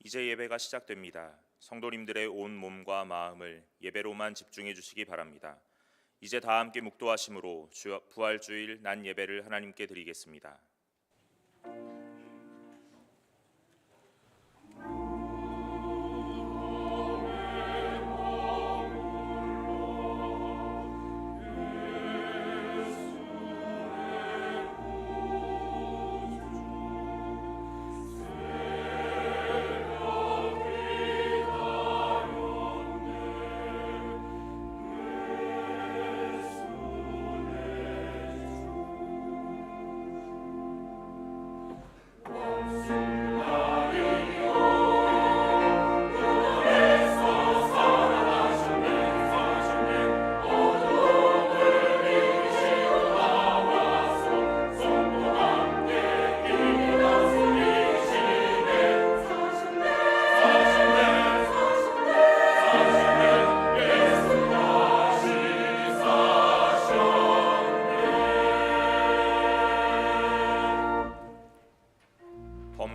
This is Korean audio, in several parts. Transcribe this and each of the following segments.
이제 예배가 시작됩니다. 성도님들의 온 몸과 마음을 예배로만 집중해 주시기 바랍니다. 이제 다 함께 묵도하심으로 부활주일 난 예배를 하나님께 드리겠습니다.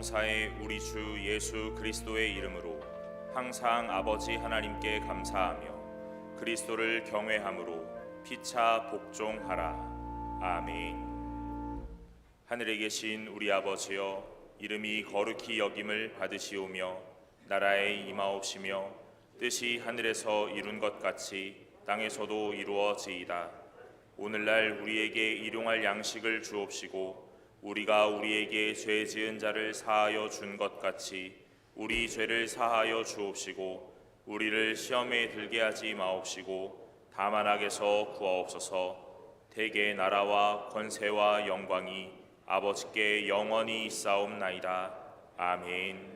범사의 우리 주 예수 그리스도의 이름으로 항상 아버지 하나님께 감사하며 그리스도를 경외함으로 피차 복종하라. 아멘. 하늘에 계신 우리 아버지여, 이름이 거룩히 여김을 받으시오며 나라에 임하옵시며 뜻이 하늘에서 이룬 것 같이 땅에서도 이루어지이다. 오늘날 우리에게 일용할 양식을 주옵시고 우리가 우리에게 죄 지은 자를 사하여 준 것 같이 우리 죄를 사하여 주옵시고 우리를 시험에 들게 하지 마옵시고 다만 악에서 구하옵소서. 대개 나라와 권세와 영광이 아버지께 영원히 있사옵나이다. 아멘.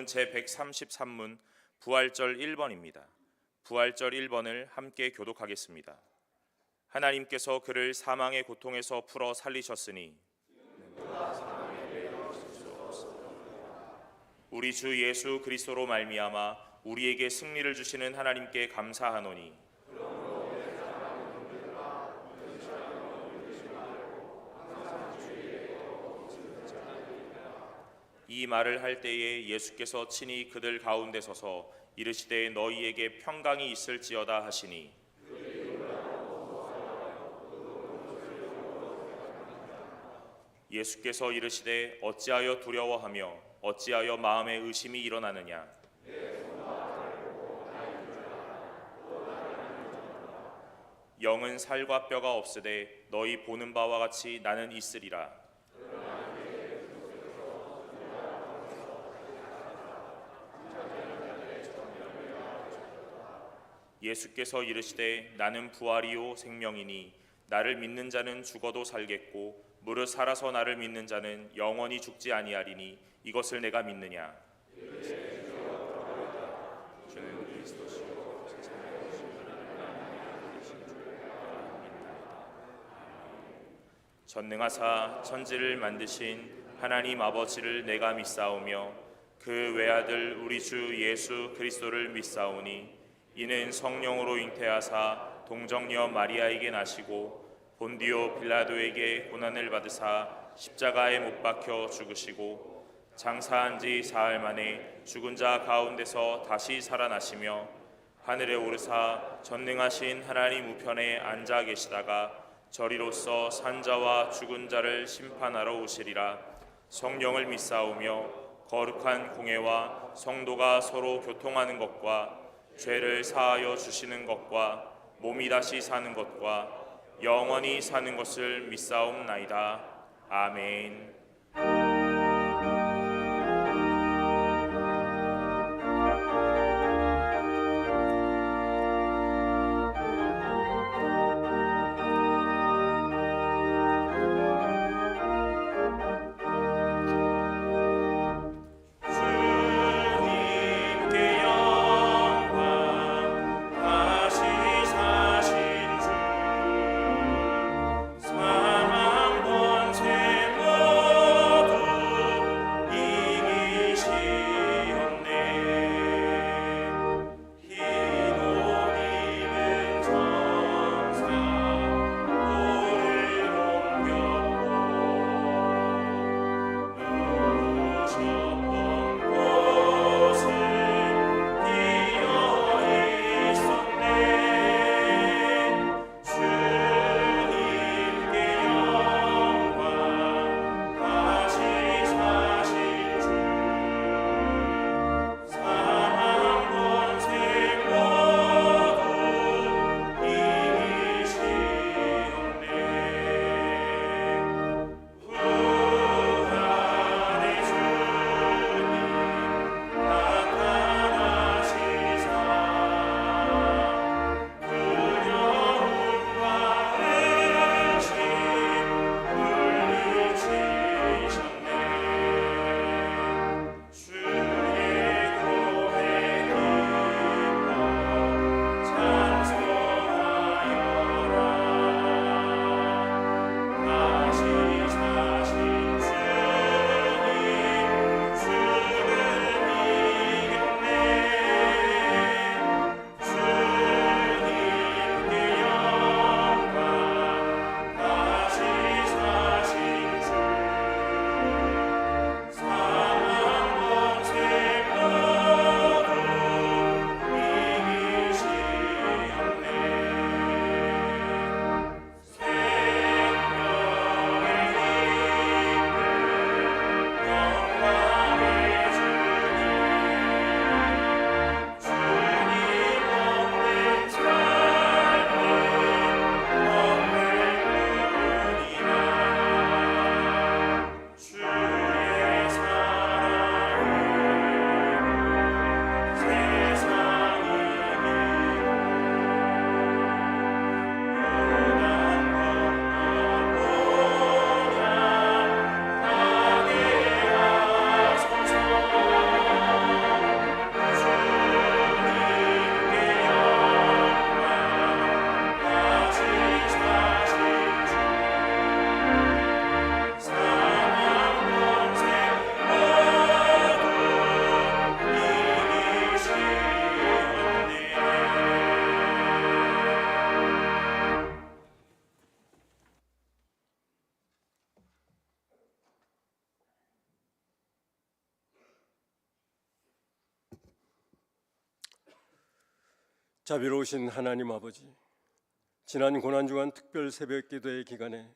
제133문 부활절 1번입니다. 부활절 1번을 함께 교독하겠습니다. 하나님께서 그를 사망의 고통에서 풀어 살리셨으니 우리 주 예수 그리스도로 말미암아 우리에게 승리를 주시는 하나님께 감사하노니 이 말을 할 때에 예수께서 친히 그들 가운데 서서 이르시되 너희에게 평강이 있을지어다 하시니 예수께서 이르시되 어찌하여 두려워하며 어찌하여 마음에 의심이 일어나느냐 영은 살과 뼈가 없으되 너희 보는 바와 같이 나는 있으리라. 예수께서 이르시되 나는 부활이요 생명이니 나를 믿는 자는 죽어도 살겠고 무릇 살아서 나를 믿는 자는 영원히 죽지 아니하리니 이것을 내가 믿느냐. 전능하사 천지를 만드신 하나님 아버지를 내가 믿사오며 그 외아들 우리 주 예수 그리스도를 믿사오니 이는 성령으로 잉태하사 동정녀 마리아에게 나시고 본디오 빌라도에게 고난을 받으사 십자가에 못 박혀 죽으시고 장사한 지 사흘 만에 죽은 자 가운데서 다시 살아나시며 하늘에 오르사 전능하신 하나님 우편에 앉아 계시다가 저리로서 산자와 죽은 자를 심판하러 오시리라. 성령을 믿사오며 거룩한 공회와 성도가 서로 교통하는 것과 죄를 사하여 주시는 것과 몸이 다시 사는 것과 영원히 사는 것을 믿사옵나이다. 아멘. 사망 권세 자비로우신 하나님 아버지, 지난 고난주간 특별 새벽기도의 기간에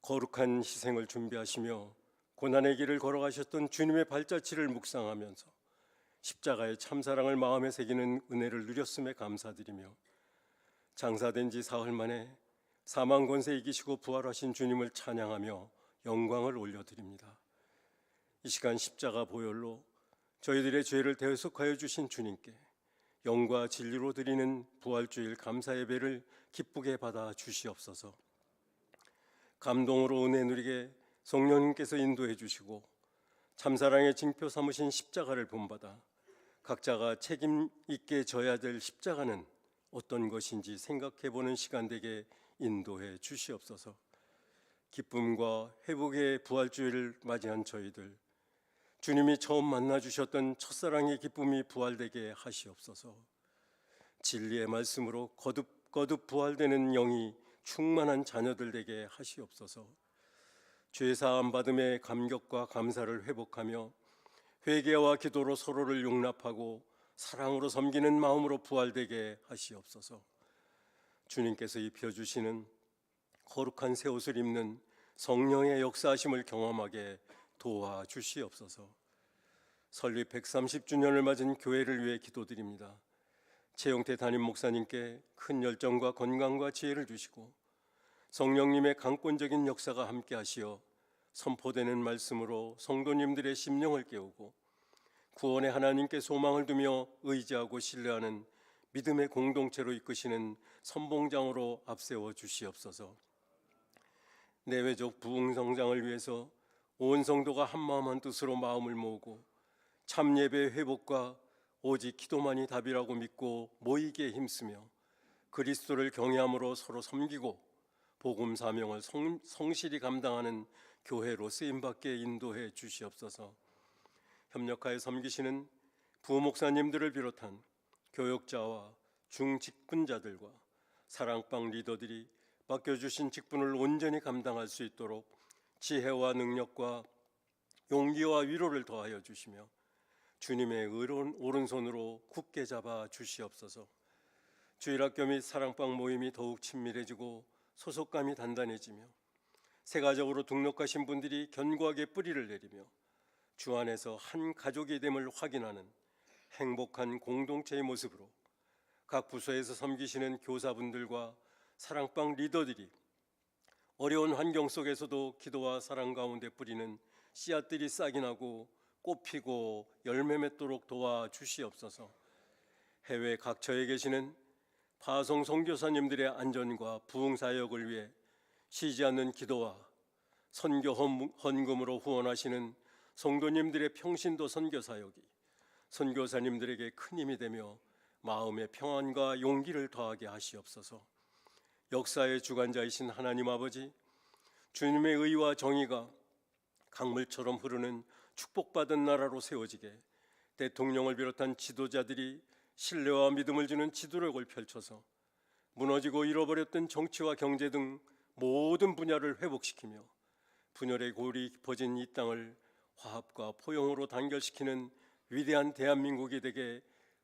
거룩한 희생을 준비하시며 고난의 길을 걸어가셨던 주님의 발자취를 묵상하면서 십자가의 참사랑을 마음에 새기는 은혜를 누렸음에 감사드리며 장사된 지 사흘 만에 사망 권세 이기시고 부활하신 주님을 찬양하며 영광을 올려드립니다. 이 시간 십자가 보혈로 저희들의 죄를 대속하여 주신 주님께 영과 진리로 드리는 부활주일 감사 예배를 기쁘게 받아 주시옵소서. 감동으로 은혜 누리게 성령님께서 인도해 주시고 참사랑의 징표 삼으신 십자가를 본받아 각자가 책임 있게 져야 될 십자가는 어떤 것인지 생각해보는 시간 되게 인도해 주시옵소서. 기쁨과 회복의 부활주일을 맞이한 저희들, 주님이 처음 만나 주셨던 첫사랑의 기쁨이 부활되게 하시옵소서. 진리의 말씀으로 거듭 부활되는 영이 충만한 자녀들 되게 하시옵소서. 죄사함 받음의 감격과 감사를 회복하며 회개와 기도로 서로를 용납하고 사랑으로 섬기는 마음으로 부활되게 하시옵소서. 주님께서 입혀주시는 거룩한 새 옷을 입는 성령의 역사하심을 경험하게 도와주시옵소서. 설립 130주년을 맞은 교회를 위해 기도드립니다. 최영태 담임 목사님께 큰 열정과 건강과 지혜를 주시고 성령님의 강권적인 역사가 함께 하시어 선포되는 말씀으로 성도님들의 심령을 깨우고 구원의 하나님께 소망을 두며 의지하고 신뢰하는 믿음의 공동체로 이끄시는 선봉장으로 앞세워 주시옵소서. 내외적 부흥 성장을 위해서 온 성도가 한마음 한뜻으로 마음을 모으고 참 예배의 회복과 오직 기도만이 답이라고 믿고 모이기에 힘쓰며 그리스도를 경외함으로 서로 섬기고 복음 사명을 성실히 감당하는 교회로 쓰임받게 인도해 주시옵소서. 협력하여 섬기시는 부목사님들을 비롯한 교역자와 중직분자들과 사랑방 리더들이 맡겨주신 직분을 온전히 감당할 수 있도록 지혜와 능력과 용기와 위로를 더하여 주시며 주님의 의로운 오른손으로 굳게 잡아 주시옵소서. 주일학교 및 사랑방 모임이 더욱 친밀해지고 소속감이 단단해지며 세가적으로 등록하신 분들이 견고하게 뿌리를 내리며 주 안에서 한 가족이 됨을 확인하는 행복한 공동체의 모습으로 각 부서에서 섬기시는 교사분들과 사랑방 리더들이 어려운 환경 속에서도 기도와 사랑 가운데 뿌리는 씨앗들이 싹이 나고 꽃피고 열매 맺도록 도와주시옵소서. 해외 각처에 계시는 파송 선교사님들의 안전과 부흥 사역을 위해 쉬지 않는 기도와 선교 헌금으로 후원하시는 성도님들의 평신도 선교 사역이 선교사님들에게 큰 힘이 되며 마음의 평안과 용기를 더하게 하시옵소서. 역사의 주관자이신 하나님 아버지, 주님의 의와 정의가 강물처럼 흐르는 축복받은 나라로 세워지게 대통령을 비롯한 지도자들이 신뢰와 믿음을 주는 지도력을 펼쳐서 무너지고 잃어버렸던 정치와 경제 등 모든 분야를 회복시키며 분열의 골이 깊어진 이 땅을 화합과 포용으로 단결시키는 위대한 대한민국이 되게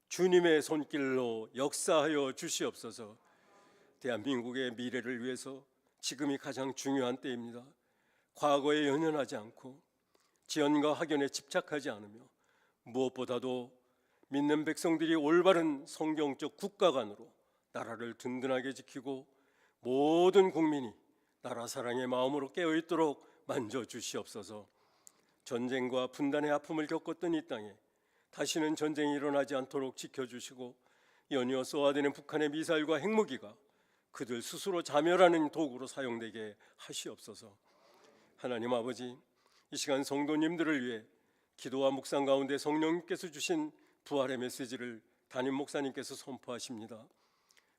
주님의 손길로 역사하여 주시옵소서. 대한민국의 미래를 위해서 지금이 가장 중요한 때입니다. 과거에 연연하지 않고 지연과 학연에 집착하지 않으며 무엇보다도 믿는 백성들이 올바른 성경적 국가관으로 나라를 든든하게 지키고 모든 국민이 나라 사랑의 마음으로 깨어있도록 만져주시옵소서. 전쟁과 분단의 아픔을 겪었던 이 땅에 다시는 전쟁이 일어나지 않도록 지켜주시고 연이어 쏘아대는 북한의 미사일과 핵무기가 그들 스스로 자멸하는 도구로 사용되게 하시옵소서. 하나님 아버지, 이 시간 성도님들을 위해 기도와 묵상 가운데 성령님께서 주신 부활의 메시지를 담임 목사님께서 선포하십니다.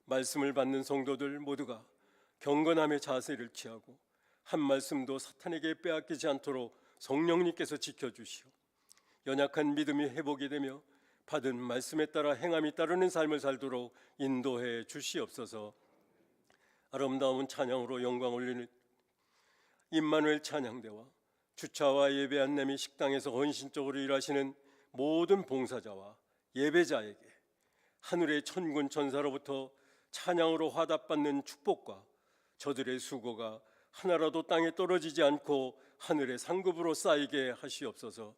말씀을 받는 성도들 모두가 경건함의 자세를 취하고 한 말씀도 사탄에게 빼앗기지 않도록 성령님께서 지켜주시오. 연약한 믿음이 회복이 되며 받은 말씀에 따라 행함이 따르는 삶을 살도록 인도해 주시옵소서. 아름다운 찬양으로 영광 올리는 임마누엘 찬양대와 주차와 예배 안내 및 식당에서 헌신적으로 일하시는 모든 봉사자와 예배자에게 하늘의 천군 천사로부터 찬양으로 화답받는 축복과 저들의 수고가 하나라도 땅에 떨어지지 않고 하늘의 상급으로 쌓이게 하시옵소서.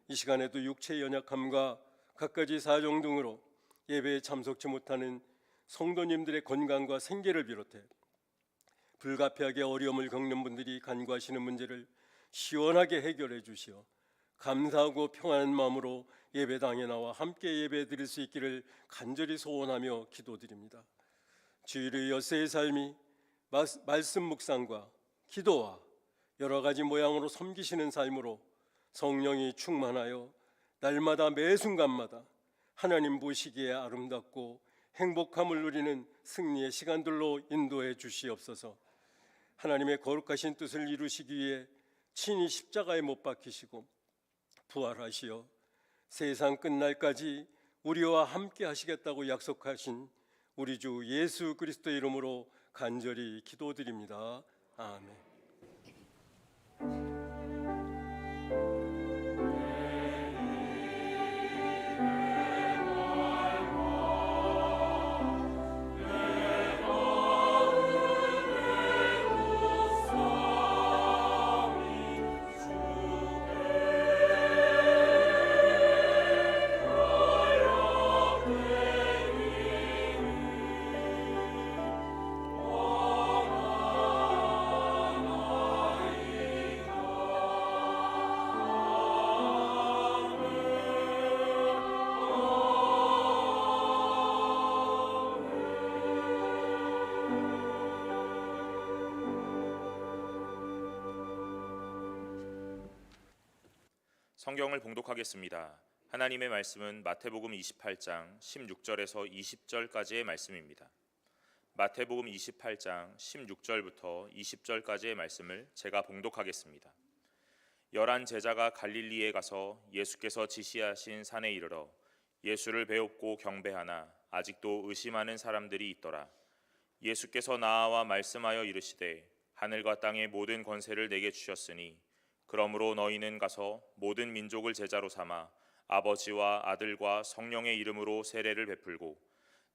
이 시간에도 육체의 연약함과 갖가지 사정 등으로 예배에 참석치 못하는 성도님들의 건강과 생계를 비롯해 불가피하게 어려움을 겪는 분들이 간구하시는 문제를 시원하게 해결해 주시어 감사하고 평안한 마음으로 예배당에 나와 함께 예배 드릴 수 있기를 간절히 소원하며 기도드립니다. 주일의 여세의 삶이 말씀 묵상과 기도와 여러 가지 모양으로 섬기시는 삶으로 성령이 충만하여 날마다 매 순간마다 하나님 보시기에 아름답고 행복함을 누리는 승리의 시간들로 인도해 주시옵소서. 하나님의 거룩하신 뜻을 이루시기 위해 친히 십자가에 못 박히시고 부활하시어 세상 끝날까지 우리와 함께 하시겠다고 약속하신 우리 주 예수 그리스도의 이름으로 간절히 기도드립니다. 아멘. 성경을 봉독하겠습니다. 하나님의 말씀은 마태복음 28장 16절에서 20절까지의 말씀입니다. 마태복음 28장 16절부터 20절까지의 말씀을 제가 봉독하겠습니다. 11 제자가 갈릴리에 가서 예수께서 지시하신 산에 이르러 예수를 배웁고 경배하나 아직도 의심하는 사람들이 있더라. 예수께서 나아와 말씀하여 이르시되 하늘과 땅의 모든 권세를 내게 주셨으니 그러므로 너희는 가서 모든 민족을 제자로 삼아 아버지와 아들과 성령의 이름으로 세례를 베풀고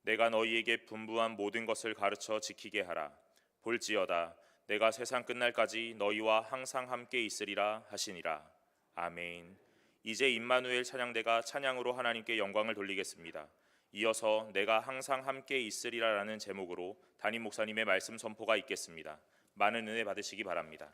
내가 너희에게 분부한 모든 것을 가르쳐 지키게 하라. 볼지어다 내가 세상 끝날까지 너희와 항상 함께 있으리라 하시니라. 아멘. 이제 임마누엘 찬양대가 찬양으로 하나님께 영광을 돌리겠습니다. 이어서 내가 항상 함께 있으리라라는 제목으로 담임 목사님의 말씀 선포가 있겠습니다. 많은 은혜 받으시기 바랍니다.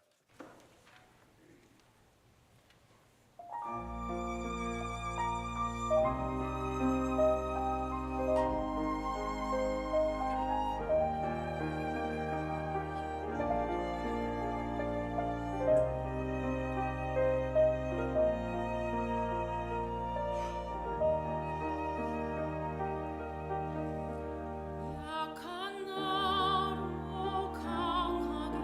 약한 나로 강하게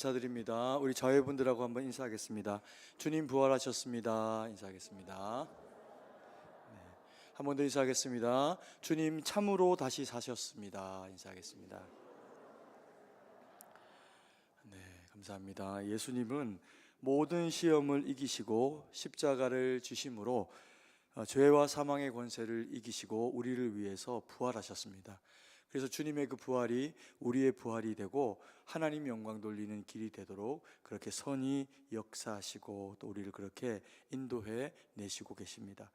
감사드립니다. 우리 자회분들하고 한번 인사하겠습니다. 주님 부활하셨습니다. 인사하겠습니다. 한 번 더 인사하겠습니다. 주님 참으로 다시 사셨습니다. 인사하겠습니다. 네, 감사합니다. 예수님은 모든 시험을 이기시고 십자가를 지심으로 죄와 사망의 권세를 이기시고 우리를 위해서 부활하셨습니다. 그래서 주님의 그 부활이 우리의 부활이 되고 하나님 영광 돌리는 길이 되도록 그렇게 선히 역사하시고 또 우리를 그렇게 인도해 내시고 계십니다.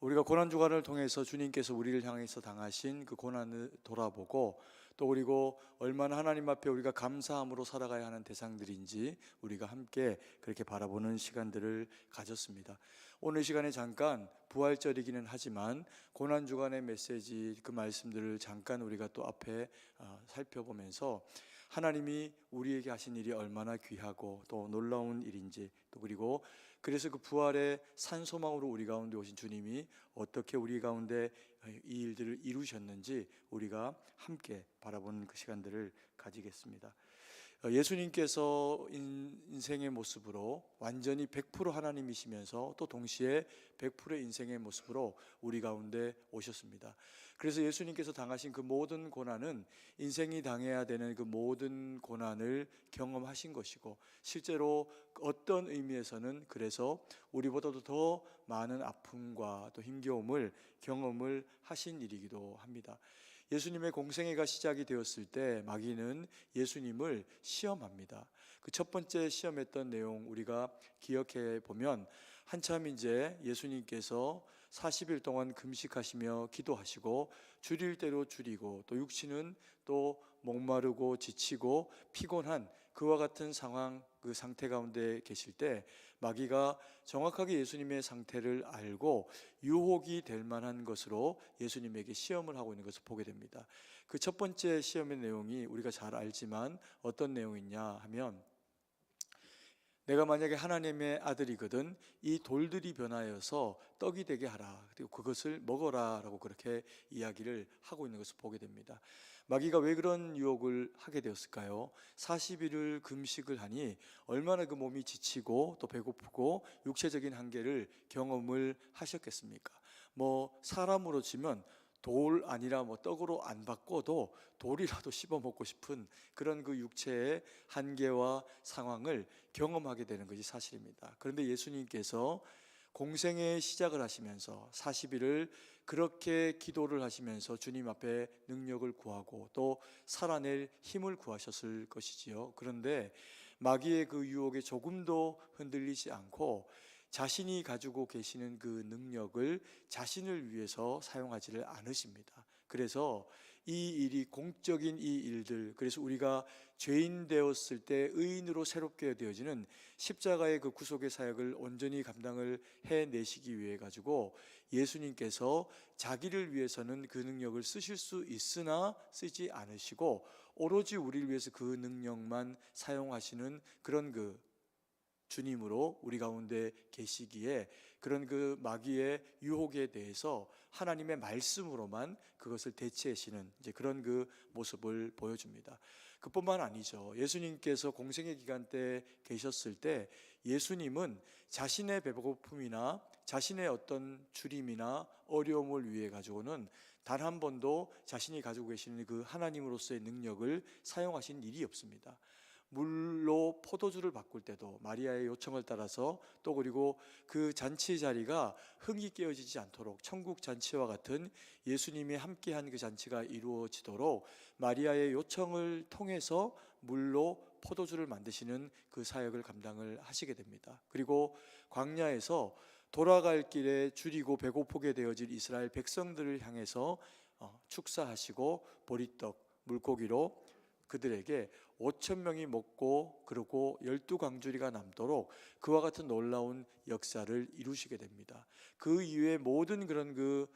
우리가 고난주간을 통해서 주님께서 우리를 향해서 당하신 그 고난을 돌아보고 또 그리고 얼마나 하나님 앞에 우리가 감사함으로 살아가야 하는 대상들인지 우리가 함께 그렇게 바라보는 시간들을 가졌습니다. 오늘 시간에 잠깐 부활절이기는 하지만 고난주간의 메시지 그 말씀들을 잠깐 우리가 또 앞에 살펴보면서 하나님이 우리에게 하신 일이 얼마나 귀하고 또 놀라운 일인지 또 그리고 그래서 그 부활의 산소망으로 우리 가운데 오신 주님이 어떻게 우리 가운데 이 일들을 이루셨는지 우리가 함께 바라보는 그 시간들을 가지겠습니다. 예수님께서 인생의 모습으로 완전히 100% 하나님이시면서 또 동시에 100%의 인생의 모습으로 우리 가운데 오셨습니다. 그래서 예수님께서 당하신 그 모든 고난은 인생이 당해야 되는 그 모든 고난을 경험하신 것이고 실제로 어떤 의미에서는 그래서 우리보다도 더 많은 아픔과 또 힘겨움을 경험을 하신 일이기도 합니다. 예수님의 공생애가 시작이 되었을 때 마귀는 예수님을 시험합니다. 그 첫 번째 시험했던 내용 우리가 기억해 보면 한참 이제 예수님께서 40일 동안 금식하시며 기도하시고 줄일 대로 줄이고 또 육신은 또 목마르고 지치고 피곤한 그와 같은 상황 그 상태 가운데 계실 때 마귀가 정확하게 예수님의 상태를 알고 유혹이 될 만한 것으로 예수님에게 시험을 하고 있는 것을 보게 됩니다. 그 첫 번째 시험의 내용이 우리가 잘 알지만 어떤 내용이냐 하면 내가 만약에 하나님의 아들이거든 이 돌들이 변하여서 떡이 되게 하라 그리고 그것을 먹어라 라고 그렇게 이야기를 하고 있는 것을 보게 됩니다. 마귀가 왜 그런 유혹을 하게 되었을까요? 40일을 금식을 하니 얼마나 그 몸이 지치고 또 배고프고 육체적인 한계를 경험을 하셨겠습니까? 뭐 사람으로 치면 돌 아니라 뭐 떡으로 안 바꿔도 돌이라도 씹어 먹고 싶은 그런 그 육체의 한계와 상황을 경험하게 되는 것이 사실입니다. 그런데 예수님께서 공생의 시작을 하시면서 40일을 그렇게 기도를 하시면서 주님 앞에 능력을 구하고 또 살아낼 힘을 구하셨을 것이지요. 그런데 마귀의 그 유혹에 조금도 흔들리지 않고 자신이 가지고 계시는 그 능력을 자신을 위해서 사용하지를 않으십니다. 그래서 이 일이 공적인 이 일들 그래서 우리가 죄인 되었을 때 의인으로 새롭게 되어지는 십자가의 그 구속의 사역을 온전히 감당을 해내시기 위해 가지고 예수님께서 자기를 위해서는 그 능력을 쓰실 수 있으나 쓰지 않으시고 오로지 우리를 위해서 그 능력만 사용하시는 그런 그 주님으로 우리 가운데 계시기에 그런 그 마귀의 유혹에 대해서 하나님의 말씀으로만 그것을 대체하시는 이제 그런 그 모습을 보여줍니다. 그뿐만 아니죠. 예수님께서 공생의 기간 때 계셨을 때 예수님은 자신의 배고픔이나 자신의 어떤 주림이나 어려움을 위해 가지고는 단 한 번도 자신이 가지고 계시는 그 하나님으로서의 능력을 사용하신 일이 없습니다. 물로 포도주를 바꿀 때도 마리아의 요청을 따라서 또 그리고 그 잔치 자리가 흥이 깨어지지 않도록 천국 잔치와 같은 예수님이 함께한 그 잔치가 이루어지도록 마리아의 요청을 통해서 물로 포도주를 만드시는 그 사역을 감당을 하시게 됩니다. 그리고 광야에서 돌아갈 길에 줄이고 배고프게 되어질 이스라엘 백성들을 향해서 축사하시고 보리떡, 물고기로 그들에게 5천 명이 먹고 그러고 12광주리가 남도록 그와 같은 놀라운 역사를 이루시게 됩니다. 그 이후에 모든 그런 그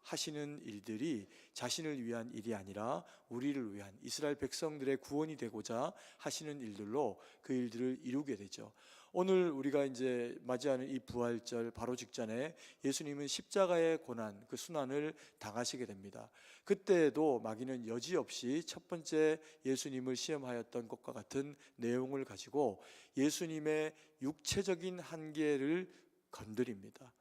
하시는 일들이 자신을 위한 일이 아니라 우리를 위한 이스라엘 백성들의 구원이 되고자 하시는 일들로 그 일들을 이루게 되죠. 오늘 우리가 이제 맞이하는 이 부활절 바로 직전에 예수님은 십자가의 고난, 그 순환을 당하시게 됩니다. 그때도 마귀는 여지없이 첫 번째 예수님을 시험하였던 것과 같은 내용을 가지고 예수님의 육체적인 한계를 건드립니다.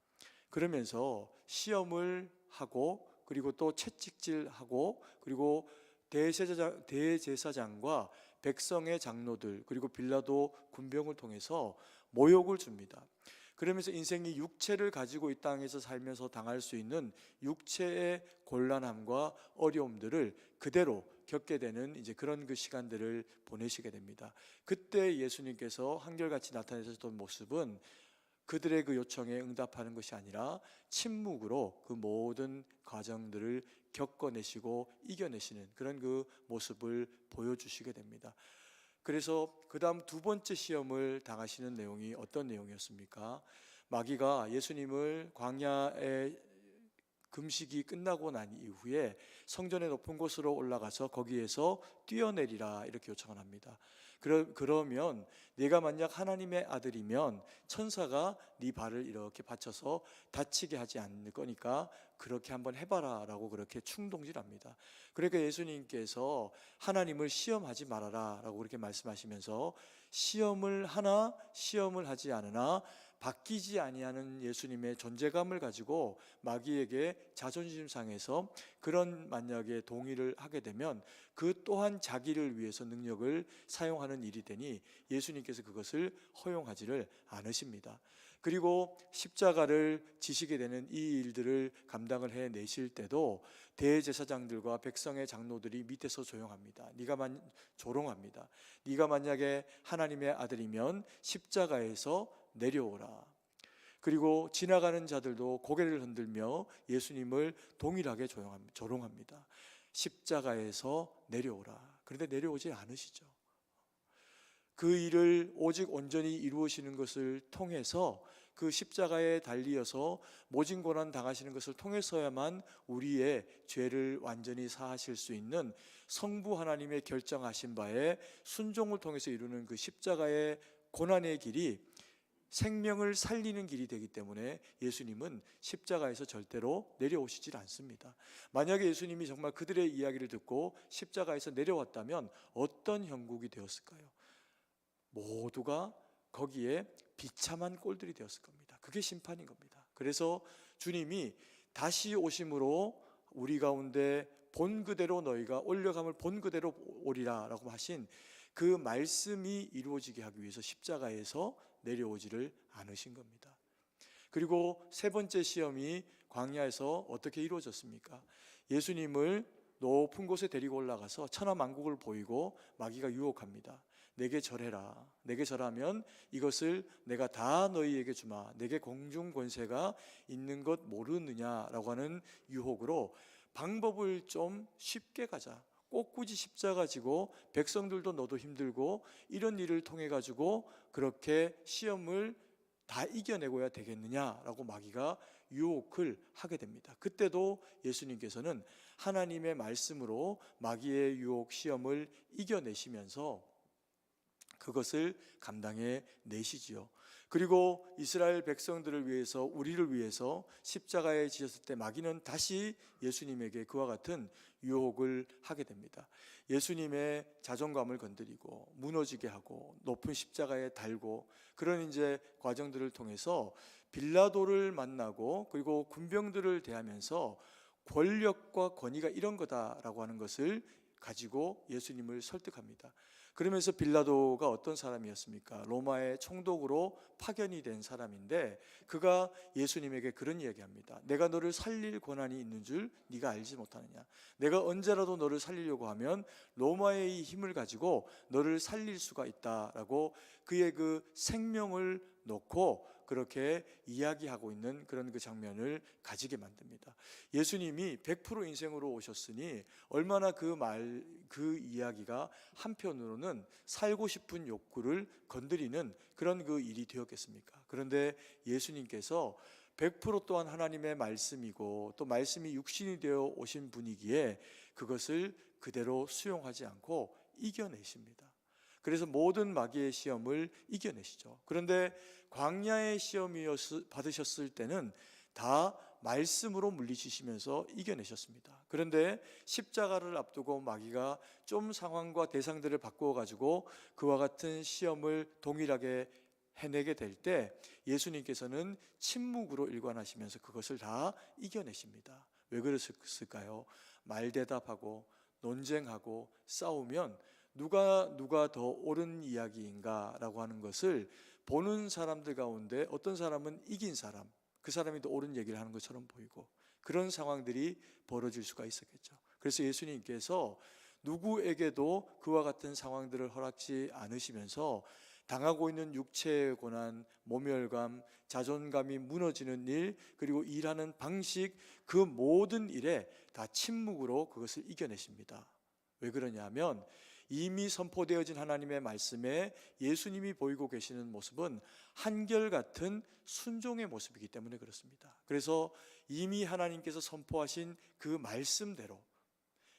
그러면서 시험을 하고 그리고 또 채찍질하고 그리고 대제사장과 백성의 장로들 그리고 빌라도 군병을 통해서 모욕을 줍니다. 그러면서 인생이 육체를 가지고 이 땅에서 살면서 당할 수 있는 육체의 곤란함과 어려움들을 그대로 겪게 되는 이제 그런 그 시간들을 보내시게 됩니다. 그때 예수님께서 한결같이 나타내셨던 모습은 그들의 그 요청에 응답하는 것이 아니라 침묵으로 그 모든 과정들을 겪어내시고 이겨내시는 그런 그 모습을 보여주시게 됩니다. 그래서 그 다음 두 번째 시험을 당하시는 내용이 어떤 내용이었습니까? 마귀가 예수님을 광야에 금식이 끝나고 난 이후에 성전의 높은 곳으로 올라가서 거기에서 뛰어내리라 이렇게 요청을 합니다. 그러면 네가 만약 하나님의 아들이면 천사가 네 발을 이렇게 받쳐서 다치게 하지 않을 거니까 그렇게 한번 해봐라 라고 그렇게 충동질합니다. 그러니까 예수님께서 하나님을 시험하지 말아라 라고 그렇게 말씀하시면서 시험을 하나 시험을 하지 않으나 바뀌지 아니하는 예수님의 존재감을 가지고 마귀에게 자존심 상해서 그런 만약에 동의를 하게 되면 그 또한 자기를 위해서 능력을 사용하는 일이 되니 예수님께서 그것을 허용하지를 않으십니다. 그리고 십자가를 지시게 되는 이 일들을 감당을 해내실 때도 대제사장들과 백성의 장로들이 밑에서 조롱합니다. 네가 만약에 하나님의 아들이면 십자가에서 내려오라. 그리고 지나가는 자들도 고개를 흔들며 예수님을 동일하게 조롱합니다. 십자가에서 내려오라. 그런데 내려오지 않으시죠. 그 일을 오직 온전히 이루시는 것을 통해서 그 십자가에 달리어서 모진 고난 당하시는 것을 통해서야만 우리의 죄를 완전히 사하실 수 있는 성부 하나님의 결정하신 바에 순종을 통해서 이루는 그 십자가의 고난의 길이 생명을 살리는 길이 되기 때문에 예수님은 십자가에서 절대로 내려오시질 않습니다. 만약에 예수님이 정말 그들의 이야기를 듣고 십자가에서 내려왔다면 어떤 형국이 되었을까요? 모두가 거기에 비참한 꼴들이 되었을 겁니다. 그게 심판인 겁니다. 그래서 주님이 다시 오심으로 우리 가운데 본 그대로 너희가 올려감을 본 그대로 오리라 라고 하신 그 말씀이 이루어지게 하기 위해서 십자가에서 내려오지를 않으신 겁니다. 그리고 세 번째 시험이 광야에서 어떻게 이루어졌습니까? 예수님을 높은 곳에 데리고 올라가서 천하만국을 보이고 마귀가 유혹합니다. 내게 절해라. 내게 절하면 이것을 내가 다 너희에게 주마. 내게 공중 권세가 있는 것 모르느냐라고 하는 유혹으로 방법을 좀 쉽게 가자. 꼭 굳이 십자가 지고 백성들도 너도 힘들고 이런 일을 통해 가지고 그렇게 시험을 다 이겨내고야 되겠느냐라고 마귀가 유혹을 하게 됩니다. 그때도 예수님께서는 하나님의 말씀으로 마귀의 유혹 시험을 이겨내시면서 그것을 감당해 내시지요. 그리고 이스라엘 백성들을 위해서 우리를 위해서 십자가에 지셨을 때 마귀는 다시 예수님에게 그와 같은 유혹을 하게 됩니다. 예수님의 자존감을 건드리고 무너지게 하고 높은 십자가에 달고 그런 이제 과정들을 통해서 빌라도를 만나고 그리고 군병들을 대하면서 권력과 권위가 이런 거다라고 하는 것을 가지고 예수님을 설득합니다. 그러면서 빌라도가 어떤 사람이었습니까? 로마의 총독으로 파견이 된 사람인데 그가 예수님에게 그런 이야기합니다. 내가 너를 살릴 권한이 있는 줄 네가 알지 못하느냐? 내가 언제라도 너를 살리려고 하면 로마의 힘을 가지고 너를 살릴 수가 있다라고 그의 그 생명을 놓고 그렇게 이야기하고 있는 그런 그 장면을 가지게 만듭니다. 예수님이 100% 인생으로 오셨으니 얼마나 그 이야기가 한편으로는 살고 싶은 욕구를 건드리는 그런 그 일이 되었겠습니까? 그런데 예수님께서 100% 또한 하나님의 말씀이고 또 말씀이 육신이 되어 오신 분이기에 그것을 그대로 수용하지 않고 이겨내십니다. 그래서 모든 마귀의 시험을 이겨내시죠. 그런데 광야의 시험이 받으셨을 때는 다 말씀으로 물리치시면서 이겨내셨습니다. 그런데 십자가를 앞두고 마귀가 좀 상황과 대상들을 바꾸어 가지고 그와 같은 시험을 동일하게 해내게 될 때 예수님께서는 침묵으로 일관하시면서 그것을 다 이겨내십니다. 왜 그랬을까요? 말대답하고 논쟁하고 싸우면 누가 더 옳은 이야기인가라고 하는 것을 보는 사람들 가운데 어떤 사람은 이긴 사람, 그 사람이 더 옳은 얘기를 하는 것처럼 보이고 그런 상황들이 벌어질 수가 있었겠죠. 그래서 예수님께서 누구에게도 그와 같은 상황들을 허락지 않으시면서 당하고 있는 육체의 고난, 모멸감, 자존감이 무너지는 일, 그리고 일하는 방식, 그 모든 일에 다 침묵으로 그것을 이겨내십니다. 왜 그러냐면 이미 선포되어진 하나님의 말씀에 예수님이 보이고 계시는 모습은 한결같은 순종의 모습이기 때문에 그렇습니다. 그래서 이미 하나님께서 선포하신 그 말씀대로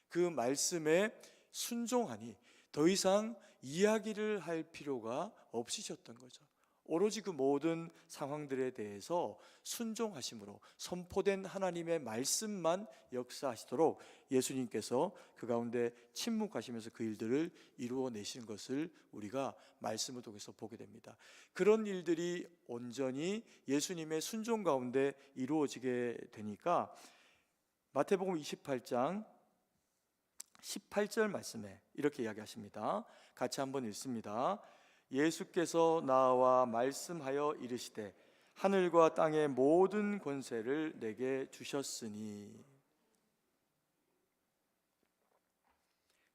그 말씀에 순종하니 더 이상 이야기를 할 필요가 없으셨던 거죠. 오로지 그 모든 상황들에 대해서 순종하심으로 선포된 하나님의 말씀만 역사하시도록 예수님께서 그 가운데 침묵하시면서 그 일들을 이루어내시는 것을 우리가 말씀을 통해서 보게 됩니다. 그런 일들이 온전히 예수님의 순종 가운데 이루어지게 되니까 마태복음 28장 18절 말씀에 이렇게 이야기하십니다. 같이 한번 읽습니다. 예수께서 나와 말씀하여 이르시되 하늘과 땅의 모든 권세를 내게 주셨으니.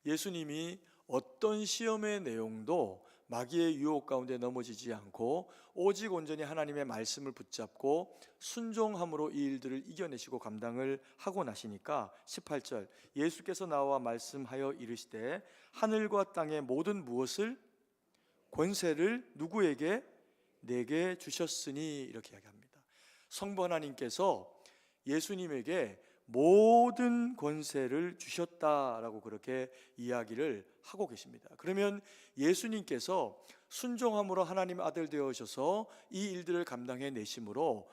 예수님이 어떤 시험의 내용도 마귀의 유혹 가운데 넘어지지 않고 오직 온전히 하나님의 말씀을 붙잡고 순종함으로 이 일들을 이겨내시고 감당을 하고 나시니까 18절 예수께서 나와 말씀하여 이르시되 하늘과 땅의 모든 무엇을 권세를 누구에게? 내게 주셨으니 이렇게 이야기합니다. 성부 하나님께서 예수님에게 모든 권세를 주셨다라고 그렇게 이야기를 하고 계십니다. 그러면 예수님께서 순종함으로 하나님 아들 되어셔서 이 일들을 감당해 내심으로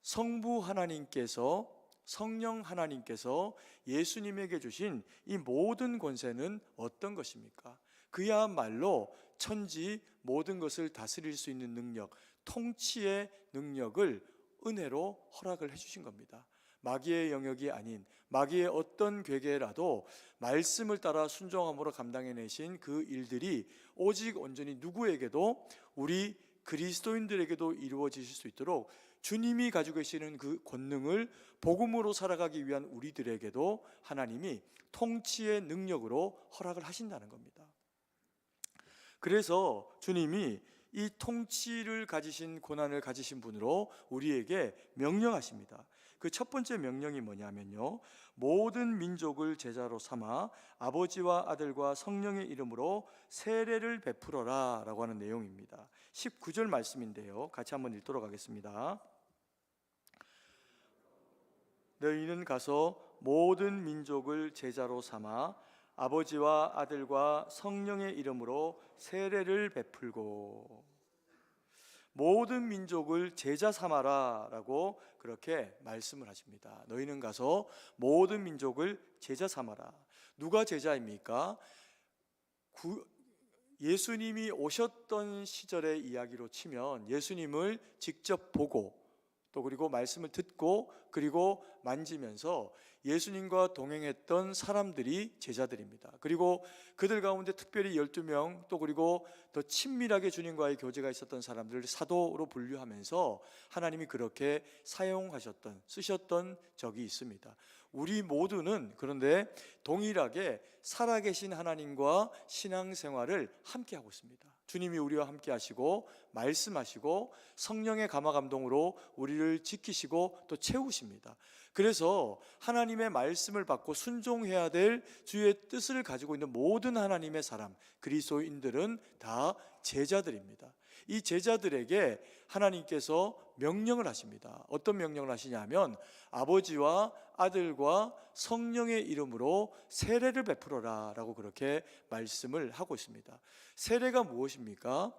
성부 하나님께서 성령 하나님께서 예수님에게 주신 이 모든 권세는 어떤 것입니까? 그야말로 천지 모든 것을 다스릴 수 있는 능력, 통치의 능력을 은혜로 허락을 해주신 겁니다. 마귀의 영역이 아닌 마귀의 어떤 괴계라도 말씀을 따라 순종함으로 감당해내신 그 일들이 오직 온전히 누구에게도 우리 그리스도인들에게도 이루어지실 수 있도록 주님이 가지고 계시는 그 권능을 복음으로 살아가기 위한 우리들에게도 하나님이 통치의 능력으로 허락을 하신다는 겁니다. 그래서 주님이 이 통치를 가지신 고난을 가지신 분으로 우리에게 명령하십니다. 그 첫 번째 명령이 뭐냐면요, 모든 민족을 제자로 삼아 아버지와 아들과 성령의 이름으로 세례를 베풀어라 라고 하는 내용입니다. 19절 말씀인데요, 같이 한번 읽도록 하겠습니다. 너희는 가서 모든 민족을 제자로 삼아 아버지와 아들과 성령의 이름으로 세례를 베풀고. 모든 민족을 제자 삼아라 라고 그렇게 말씀을 하십니다. 너희는 가서 모든 민족을 제자 삼아라. 누가 제자입니까? 예수님이 오셨던 시절의 이야기로 치면 예수님을 직접 보고 또 그리고 말씀을 듣고 그리고 만지면서 예수님과 동행했던 사람들이 제자들입니다. 그리고 그들 가운데 특별히 12명 또 그리고 더 친밀하게 주님과의 교제가 있었던 사람들을 사도로 분류하면서 하나님이 그렇게 사용하셨던 쓰셨던 적이 있습니다. 우리 모두는 그런데 동일하게 살아계신 하나님과 신앙생활을 함께 하고 있습니다. 주님이 우리와 함께 하시고 말씀하시고 성령의 감화 감동으로 우리를 지키시고 또 채우십니다. 그래서 하나님의 말씀을 받고 순종해야 될 주의 뜻을 가지고 있는 모든 하나님의 사람, 그리스도인들은 다 제자들입니다. 이 제자들에게 하나님께서 명령을 하십니다. 어떤 명령을 하시냐면 아버지와 아들과 성령의 이름으로 세례를 베풀어라 라고 그렇게 말씀을 하고 있습니다. 세례가 무엇입니까?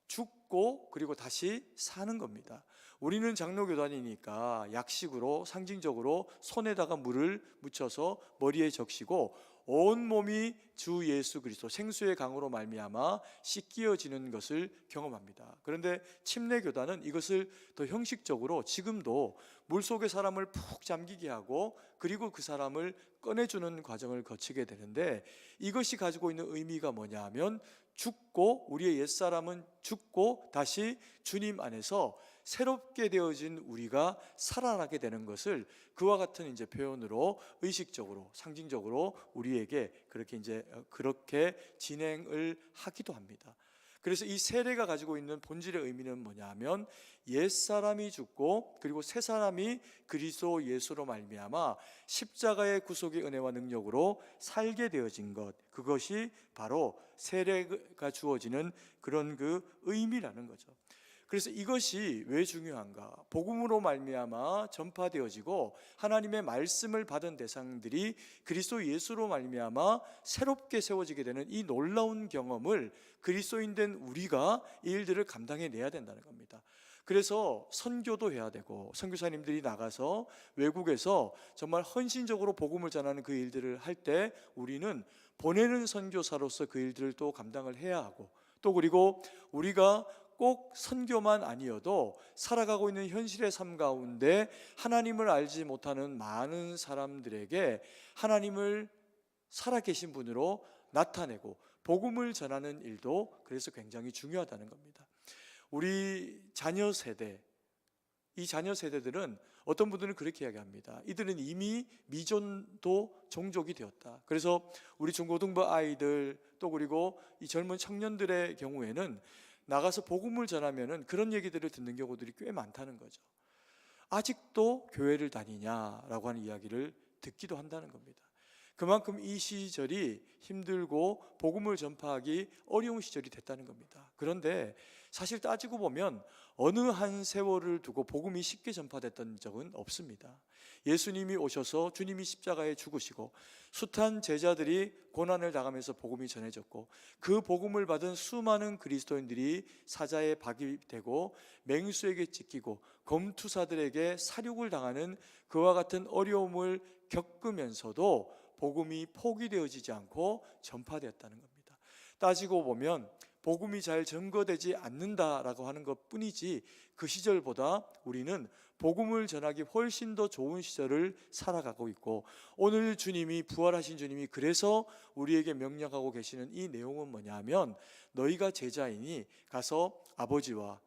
죽고 그리고 다시 사는 겁니다. 우리는 장로교단이니까 약식으로 상징적으로 손에다가 물을 묻혀서 머리에 적시고 온몸이 주 예수 그리스도 생수의 강으로 말미암아 씻기어지는 것을 경험합니다. 그런데 침례교단은 이것을 더 형식적으로 지금도 물속에 사람을 푹 잠기게 하고 그리고 그 사람을 꺼내주는 과정을 거치게 되는데, 이것이 가지고 있는 의미가 뭐냐 하면 죽고 우리의 옛사람은 죽고 다시 주님 안에서 새롭게 되어진 우리가 살아나게 되는 것을 그와 같은 이제 표현으로 의식적으로 상징적으로 우리에게 그렇게 진행을 하기도 합니다. 그래서 이 세례가 가지고 있는 본질의 의미는 뭐냐 하면 옛사람이 죽고 그리고 새사람이 그리스도 예수로 말미암아 십자가의 구속의 은혜와 능력으로 살게 되어진 것, 그것이 바로 세례가 주어지는 그런 그 의미라는 거죠. 그래서 이것이 왜 중요한가? 복음으로 말미암아 전파되어지고 하나님의 말씀을 받은 대상들이 그리스도 예수로 말미암아 새롭게 세워지게 되는 이 놀라운 경험을 그리스도인 된 우리가 이 일들을 감당해내야 된다는 겁니다. 그래서 선교도 해야 되고 선교사님들이 나가서 외국에서 정말 헌신적으로 복음을 전하는 그 일들을 할 때 우리는 보내는 선교사로서 그 일들을 또 감당을 해야 하고, 또 그리고 우리가 꼭 선교만 아니어도 살아가고 있는 현실의 삶 가운데 하나님을 알지 못하는 많은 사람들에게 하나님을 살아계신 분으로 나타내고 복음을 전하는 일도 그래서 굉장히 중요하다는 겁니다. 우리 자녀 세대, 이 자녀 세대들은 어떤 분들은 그렇게 이야기합니다. 이들은 이미 미전도 종족이 되었다. 그래서 우리 중고등부 아이들 또 그리고 이 젊은 청년들의 경우에는 나가서 복음을 전하면은 그런 얘기들을 듣는 경우들이 꽤 많다는 거죠. 아직도 교회를 다니냐라고 하는 이야기를 듣기도 한다는 겁니다. 그만큼 이 시절이 힘들고 복음을 전파하기 어려운 시절이 됐다는 겁니다. 그런데 사실 따지고 보면 어느 한 세월을 두고 복음이 쉽게 전파됐던 적은 없습니다. 예수님이 오셔서 주님이 십자가에 죽으시고 숱한 제자들이 고난을 당하면서 복음이 전해졌고 그 복음을 받은 수많은 그리스도인들이 사자에 박이 되고 맹수에게 찢기고 검투사들에게 사륙을 당하는 그와 같은 어려움을 겪으면서도 복음이 포기되어지지 않고 전파되었다는 겁니다. 따지고 보면 복음이 잘 증거되지 않는다라고 하는 것뿐이지 그 시절보다 우리는 복음을 전하기 훨씬 더 좋은 시절을 살아가고 있고, 오늘 주님이 부활하신 주님이 그래서 우리에게 명령하고 계시는 이 내용은 뭐냐 하면 너희가 제자이니 가서 아버지와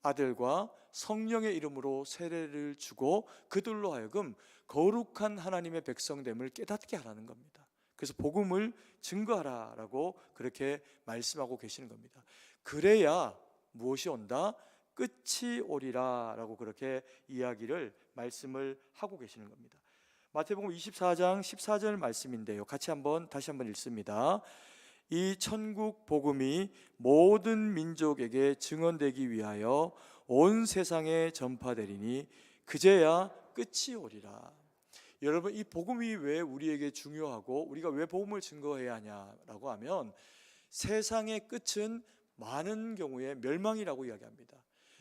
아들과 성령의 이름으로 세례를 주고 그들로 하여금 거룩한 하나님의 백성됨을 깨닫게 하라는 겁니다. 그래서 복음을 증거하라라고 그렇게 말씀하고 계시는 겁니다. 그래야 무엇이 온다? 끝이 오리라 라고 그렇게 이야기를 말씀을 하고 계시는 겁니다. 마태복음 24장 14절 말씀인데요, 다시 한번 읽습니다. 이 천국 복음이 모든 민족에게 증언되기 위하여 온 세상에 전파되리니 그제야 끝이 오리라. 여러분, 이 복음이 왜 우리에게 중요하고 우리가 왜 복음을 증거해야 하냐라고 하면 세상의 끝은 많은 경우에 멸망이라고 이야기합니다.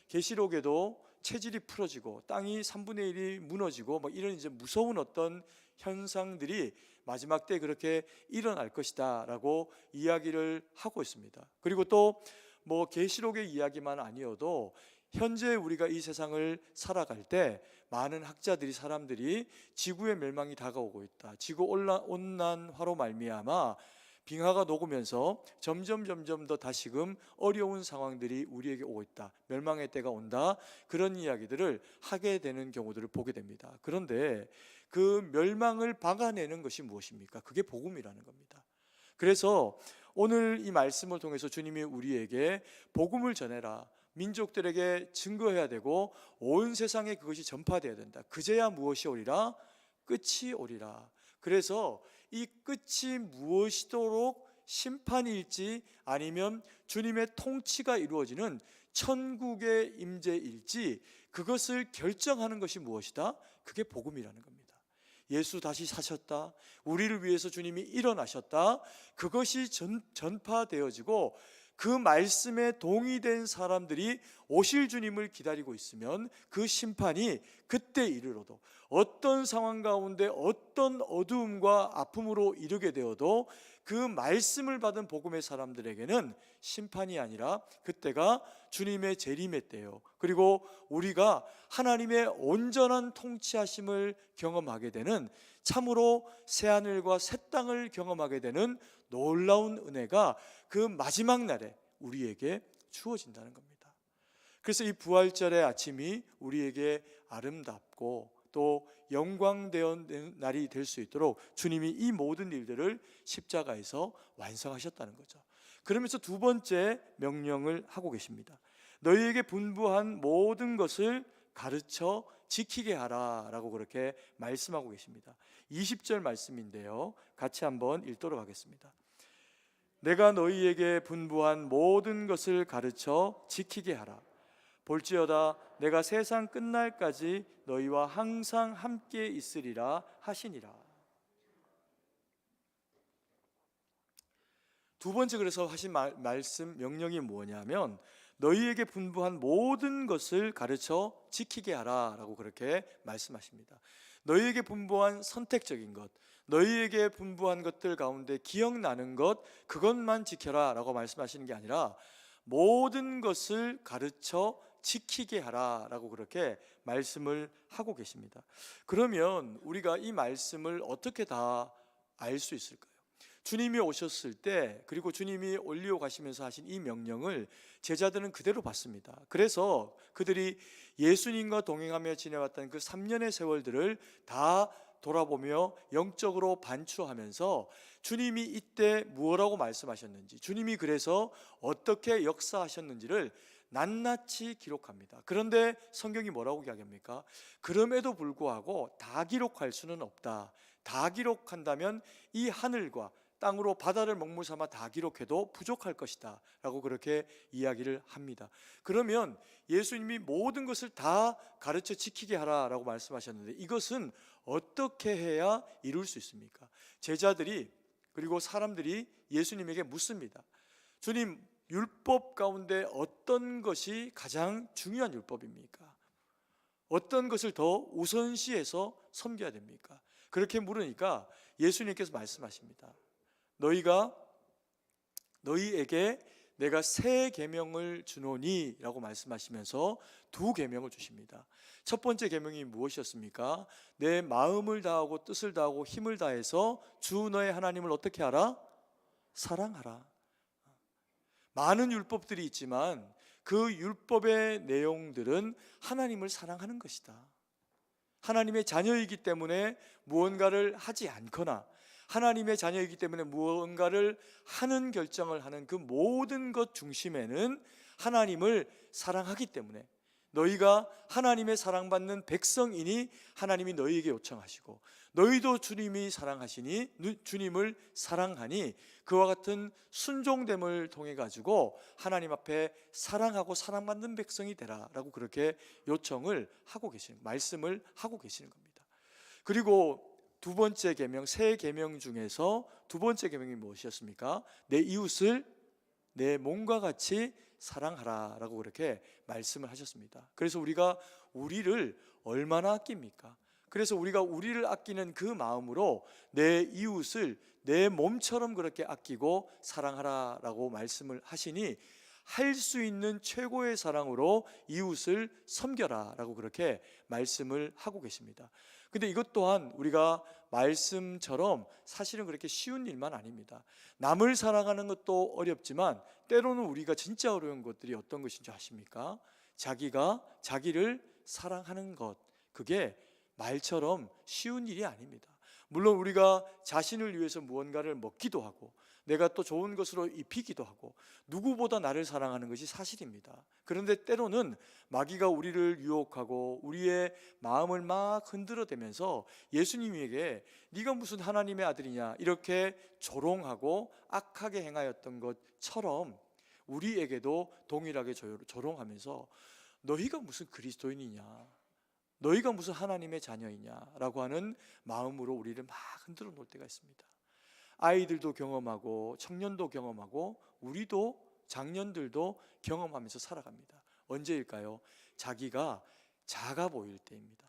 계시록에도 체질이 풀어지고 땅이 3분의 1이 무너지고 이런 이제 무서운 어떤 현상들이 마지막 때 그렇게 일어날 것이다 라고 이야기를 하고 있습니다. 그리고 또 계시록의 이야기만 아니어도 현재 우리가 이 세상을 살아갈 때 많은 학자들이 사람들이 지구의 멸망이 다가오고 있다, 지구 온난화로 말미암아 빙하가 녹으면서 점점 더 다시금 어려운 상황들이 우리에게 오고 있다, 멸망의 때가 온다, 그런 이야기들을 하게 되는 경우들을 보게 됩니다. 그런데 그 멸망을 막아내는 것이 무엇입니까? 그게 복음이라는 겁니다. 그래서 오늘 이 말씀을 통해서 주님이 우리에게 복음을 전해라, 민족들에게 증거해야 되고 온 세상에 그것이 전파되어야 된다. 그제야 무엇이 오리라? 끝이 오리라. 그래서 이 끝이 무엇이도록 심판일지 아니면 주님의 통치가 이루어지는 천국의 임재일지 그것을 결정하는 것이 무엇이다? 그게 복음이라는 겁니다. 예수 다시 사셨다. 우리를 위해서 주님이 일어나셨다. 그것이 전파되어지고 그 말씀에 동의된 사람들이 오실 주님을 기다리고 있으면 그 심판이 그때 이르러도 어떤 상황 가운데 어떤 어두움과 아픔으로 이르게 되어도 그 말씀을 받은 복음의 사람들에게는 심판이 아니라 그때가 주님의 재림의 때요. 그리고 우리가 하나님의 온전한 통치하심을 경험하게 되는 참으로 새하늘과 새 땅을 경험하게 되는 놀라운 은혜가 그 마지막 날에 우리에게 주어진다는 겁니다. 그래서 이 부활절의 아침이 우리에게 아름답고 또 영광되는 날이 될 수 있도록 주님이 이 모든 일들을 십자가에서 완성하셨다는 거죠. 그러면서 두 번째 명령을 하고 계십니다. 너희에게 분부한 모든 것을 가르쳐 지키게 하라 라고 그렇게 말씀하고 계십니다. 20절 말씀인데요, 같이 한번 읽도록 하겠습니다. 내가 너희에게 분부한 모든 것을 가르쳐 지키게 하라. 볼지어다 내가 세상 끝날까지 너희와 항상 함께 있으리라 하시니라. 두 번째 그래서 하신 말씀 명령이 뭐냐면 너희에게 분부한 모든 것을 가르쳐 지키게 하라 라고 그렇게 말씀하십니다. 너희에게 분부한 선택적인 것, 너희에게 분부한 것들 가운데 기억나는 것, 그것만 지켜라 라고 말씀하시는 게 아니라 모든 것을 가르쳐 지키게 하라 라고 그렇게 말씀을 하고 계십니다. 그러면 우리가 이 말씀을 어떻게 다 알 수 있을까요? 주님이 오셨을 때 그리고 주님이 올리고 가시면서 하신 이 명령을 제자들은 그대로 받습니다. 그래서 그들이 예수님과 동행하며 지내왔던 그 3년의 세월들을 다 돌아보며 영적으로 반추하면서 주님이 이때 무엇라고 말씀하셨는지, 주님이 그래서 어떻게 역사하셨는지를 낱낱이 기록합니다. 그런데 성경이 뭐라고 이야기합니까? 그럼에도 불구하고 다 기록할 수는 없다. 다 기록한다면 이 하늘과 땅으로 바다를 먹물 삼아 다 기록해도 부족할 것이다 라고 그렇게 이야기를 합니다. 그러면 예수님이 모든 것을 다 가르쳐 지키게 하라 라고 말씀하셨는데 이것은 어떻게 해야 이룰 수 있습니까? 제자들이 그리고 사람들이 예수님에게 묻습니다. 주님, 율법 가운데 어떤 것이 가장 중요한 율법입니까? 어떤 것을 더 우선시해서 섬겨야 됩니까? 그렇게 물으니까 예수님께서 말씀하십니다. 너희에게 내가 새 계명을 주노니 라고 말씀하시면서 두 계명을 주십니다. 첫 번째 계명이 무엇이었습니까? 내 마음을 다하고 뜻을 다하고 힘을 다해서 주 너의 하나님을 어떻게 하라? 사랑하라. 많은 율법들이 있지만 그 율법의 내용들은 하나님을 사랑하는 것이다. 하나님의 자녀이기 때문에 무언가를 하지 않거나 하나님의 자녀이기 때문에 무언가를 하는 결정을 하는 그 모든 것 중심에는 하나님을 사랑하기 때문에 너희가 하나님의 사랑받는 백성이니 하나님이 너희에게 요청하시고 너희도 주님이 사랑하시니 주님을 사랑하니 그와 같은 순종됨을 통해 가지고 하나님 앞에 사랑하고 사랑받는 백성이 되라 라고 그렇게 요청을 하고 계시는, 말씀을 하고 계시는 겁니다. 그리고 두 번째 계명, 새 계명 중에서 두 번째 계명이 무엇이었습니까? 내 이웃을 내 몸과 같이 사랑하라 라고 그렇게 말씀을 하셨습니다. 그래서 우리가 우리를 얼마나 아낍니까? 그래서 우리가 우리를 아끼는 그 마음으로 내 이웃을 내 몸처럼 그렇게 아끼고 사랑하라 라고 말씀을 하시니 할 수 있는 최고의 사랑으로 이웃을 섬겨라 라고 그렇게 말씀을 하고 계십니다. 근데 이것 또한 우리가 말씀처럼 사실은 그렇게 쉬운 일만 아닙니다. 남을 사랑하는 것도 어렵지만 때로는 우리가 진짜 어려운 것들이 어떤 것인지 아십니까? 자기를 사랑하는 것, 그게 말처럼 쉬운 일이 아닙니다. 물론 우리가 자신을 위해서 무언가를 먹기도 하고 내가 또 좋은 것으로 입히기도 하고 누구보다 나를 사랑하는 것이 사실입니다. 그런데 때로는 마귀가 우리를 유혹하고 우리의 마음을 막 흔들어대면서 예수님에게 네가 무슨 하나님의 아들이냐 이렇게 조롱하고 악하게 행하였던 것처럼 우리에게도 동일하게 조롱하면서 너희가 무슨 그리스도인이냐, 너희가 무슨 하나님의 자녀이냐라고 하는 마음으로 우리를 막 흔들어 놓을 때가 있습니다. 아이들도 경험하고 청년도 경험하고 우리도 장년들도 경험하면서 살아갑니다. 언제일까요? 자기가 작아 보일 때입니다.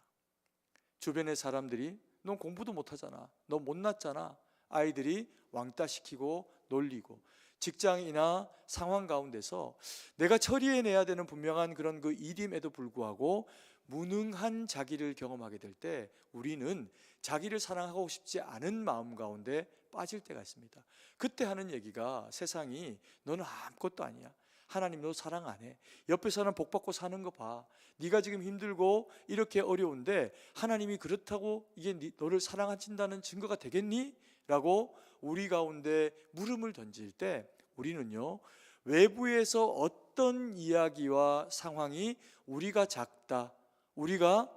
주변의 사람들이 넌 공부도 못하잖아, 너 못났잖아, 아이들이 왕따시키고 놀리고, 직장이나 상황 가운데서 내가 처리해내야 되는 분명한 그런 그 일임에도 불구하고 무능한 자기를 경험하게 될 때 우리는 자기를 사랑하고 싶지 않은 마음 가운데 빠질 때가 있습니다. 그때 하는 얘기가 세상이 너는 아무것도 아니야, 하나님 너 사랑 안 해, 옆에 사람 복 받고 사는 거 봐, 네가 지금 힘들고 이렇게 어려운데 하나님이 그렇다고 이게 너를 사랑하신다는 증거가 되겠니? 라고 우리 가운데 물음을 던질 때 우리는요, 외부에서 어떤 이야기와 상황이 우리가 작다, 우리가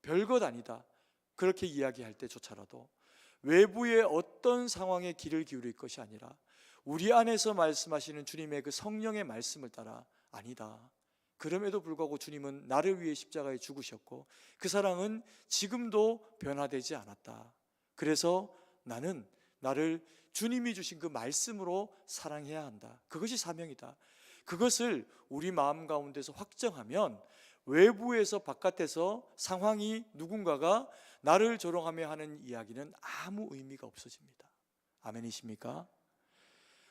별것 아니다 그렇게 이야기할 때조차라도 외부의 어떤 상황에 귀를 기울일 것이 아니라 우리 안에서 말씀하시는 주님의 그 성령의 말씀을 따라 아니다, 그럼에도 불구하고 주님은 나를 위해 십자가에 죽으셨고 그 사랑은 지금도 변화되지 않았다, 그래서 나는 나를 주님이 주신 그 말씀으로 사랑해야 한다, 그것이 사명이다, 그것을 우리 마음 가운데서 확정하면 외부에서 바깥에서 상황이 누군가가 나를 조롱하며 하는 이야기는 아무 의미가 없어집니다. 아멘이십니까?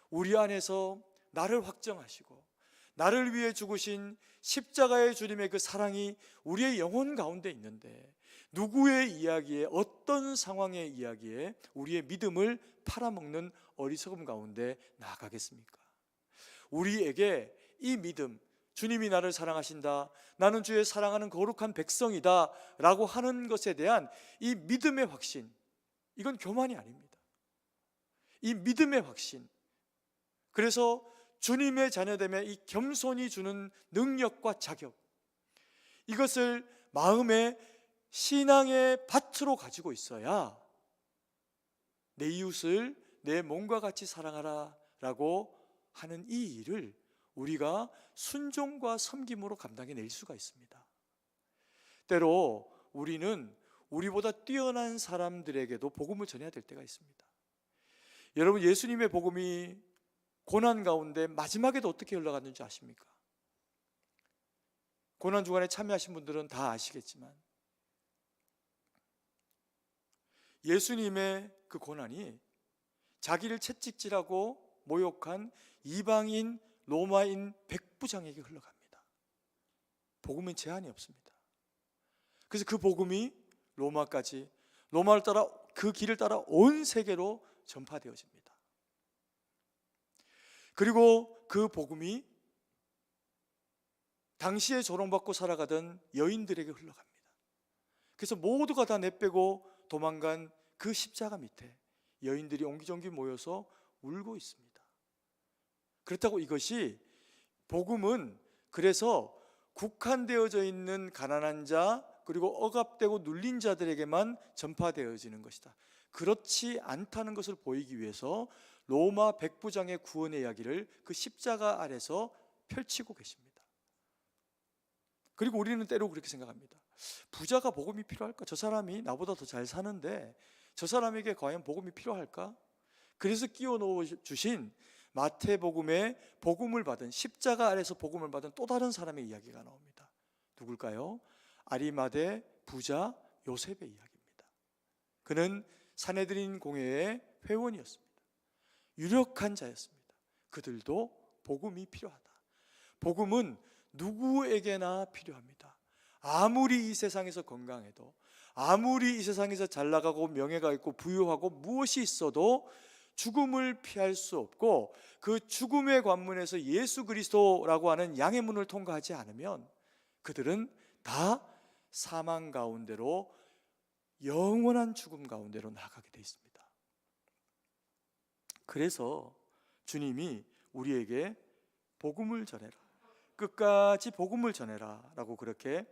우리 안에서 나를 확정하시고 나를 위해 죽으신 십자가의 주님의 그 사랑이 우리의 영혼 가운데 있는데 누구의 이야기에, 어떤 상황의 이야기에 우리의 믿음을 팔아먹는 어리석음 가운데 나아가겠습니까? 우리에게 이 믿음, 주님이 나를 사랑하신다, 나는 주의 사랑하는 거룩한 백성이다 라고 하는 것에 대한 이 믿음의 확신, 이건 교만이 아닙니다. 이 믿음의 확신, 그래서 주님의 자녀됨의 이 겸손이 주는 능력과 자격, 이것을 마음의 신앙의 밭으로 가지고 있어야 내 이웃을 내 몸과 같이 사랑하라 라고 하는 이 일을 우리가 순종과 섬김으로 감당해낼 수가 있습니다. 때로 우리는 우리보다 뛰어난 사람들에게도 복음을 전해야 될 때가 있습니다. 여러분, 예수님의 복음이 고난 가운데 마지막에도 어떻게 흘러갔는지 아십니까? 고난 주간에 참여하신 분들은 다 아시겠지만 예수님의 그 고난이 자기를 채찍질하고 모욕한 이방인 로마인 백부장에게 흘러갑니다. 복음은 제한이 없습니다. 그래서 그 복음이 로마까지, 로마를 따라 그 길을 따라 온 세계로 전파되어집니다. 그리고 그 복음이 당시에 조롱받고 살아가던 여인들에게 흘러갑니다. 그래서 모두가 다 내빼고 도망간 그 십자가 밑에 여인들이 옹기종기 모여서 울고 있습니다. 그렇다고 이것이, 복음은 그래서 국한되어져 있는 가난한 자 그리고 억압되고 눌린 자들에게만 전파되어지는 것이다, 그렇지 않다는 것을 보이기 위해서 로마 백부장의 구원의 이야기를 그 십자가 아래서 펼치고 계십니다. 그리고 우리는 때로 그렇게 생각합니다. 부자가 복음이 필요할까? 저 사람이 나보다 더 잘 사는데 저 사람에게 과연 복음이 필요할까? 그래서 끼워 넣어 주신 마태복음에 복음을 받은, 십자가 아래서 복음을 받은 또 다른 사람의 이야기가 나옵니다. 누굴까요? 아리마대 부자 요셉의 이야기입니다. 그는 사내들인 공회의 회원이었습니다. 유력한 자였습니다. 그들도 복음이 필요하다. 복음은 누구에게나 필요합니다. 아무리 이 세상에서 건강해도, 아무리 이 세상에서 잘 나가고 명예가 있고 부유하고 무엇이 있어도 죽음을 피할 수 없고, 그 죽음의 관문에서 예수 그리스도라고 하는 양의 문을 통과하지 않으면 그들은 다 사망 가운데로, 영원한 죽음 가운데로 나가게 되어 있습니다. 그래서 주님이 우리에게 복음을 전해라, 끝까지 복음을 전해라 라고 그렇게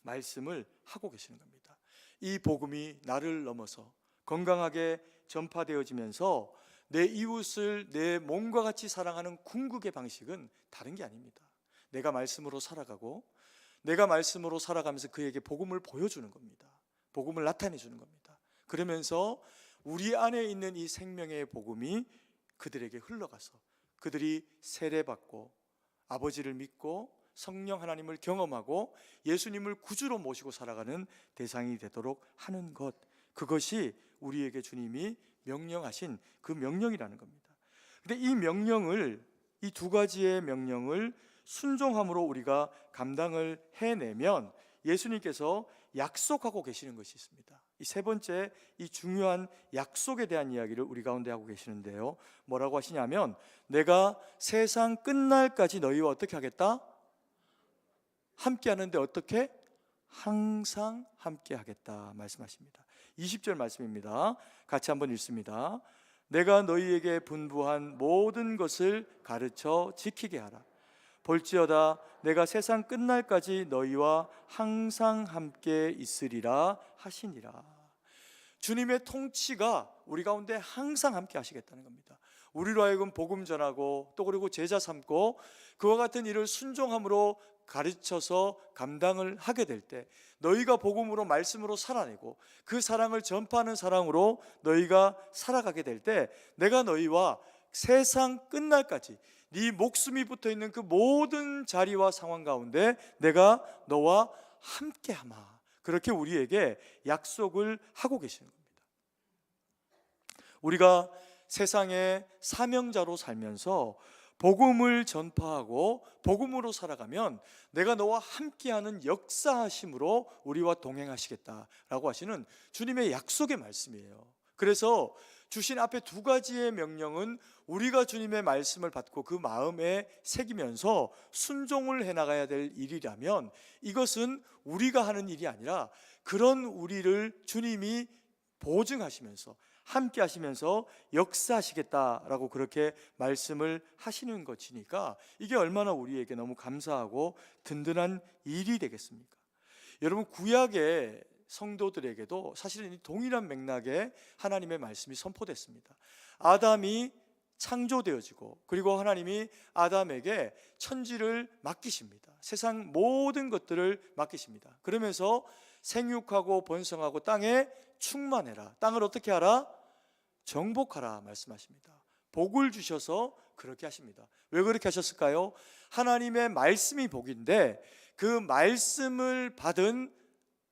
말씀을 하고 계시는 겁니다. 이 복음이 나를 넘어서 건강하게 전파되어지면서 내 이웃을 내 몸과 같이 사랑하는 궁극의 방식은 다른 게 아닙니다. 내가 말씀으로 살아가고 내가 말씀으로 살아가면서 그에게 복음을 보여주는 겁니다. 복음을 나타내 주는 겁니다. 그러면서 우리 안에 있는 이 생명의 복음이 그들에게 흘러가서 그들이 세례받고 아버지를 믿고 성령 하나님을 경험하고 예수님을 구주로 모시고 살아가는 대상이 되도록 하는 것, 그것이 우리에게 주님이 명령하신 그 명령이라는 겁니다. 근데 이 명령을, 이 두 가지의 명령을 순종함으로 우리가 감당을 해내면 예수님께서 약속하고 계시는 것이 있습니다. 이 세 번째, 이 중요한 약속에 대한 이야기를 우리 가운데 하고 계시는데요, 뭐라고 하시냐면 내가 세상 끝날까지 너희와 어떻게 하겠다? 함께 하는데 어떻게? 항상 함께 하겠다 말씀하십니다. 20절 말씀입니다. 같이 한번 읽습니다. 내가 너희에게 분부한 모든 것을 가르쳐 지키게 하라. 볼지어다 내가 세상 끝날까지 너희와 항상 함께 있으리라 하시니라. 주님의 통치가 우리 가운데 항상 함께 하시겠다는 겁니다. 우리로 하여금 복음 전하고 또 그리고 제자 삼고 그와 같은 일을 순종함으로 가르쳐서 감당을 하게 될 때 너희가 복음으로 말씀으로 살아내고 그 사랑을 전파하는 사랑으로 너희가 살아가게 될 때 내가 너희와 세상 끝날까지 네 목숨이 붙어있는 그 모든 자리와 상황 가운데 내가 너와 함께하마, 그렇게 우리에게 약속을 하고 계시는 겁니다. 우리가 세상의 사명자로 살면서 복음을 전파하고 복음으로 살아가면 내가 너와 함께하는 역사하심으로 우리와 동행하시겠다라고 하시는 주님의 약속의 말씀이에요. 그래서 주신 앞에 두 가지의 명령은 우리가 주님의 말씀을 받고 그 마음에 새기면서 순종을 해나가야 될 일이라면 이것은 우리가 하는 일이 아니라 그런 우리를 주님이 보증하시면서 함께 하시면서 역사하시겠다라고 그렇게 말씀을 하시는 것이니까 이게 얼마나 우리에게 너무 감사하고 든든한 일이 되겠습니까? 여러분, 구약의 성도들에게도 사실은 이 동일한 맥락에 하나님의 말씀이 선포됐습니다. 아담이 창조되어지고 그리고 하나님이 아담에게 천지를 맡기십니다. 세상 모든 것들을 맡기십니다. 그러면서 생육하고 번성하고 땅에 충만해라, 땅을 어떻게 하라? 정복하라 말씀하십니다. 복을 주셔서 그렇게 하십니다. 왜 그렇게 하셨을까요? 하나님의 말씀이 복인데 그 말씀을 받은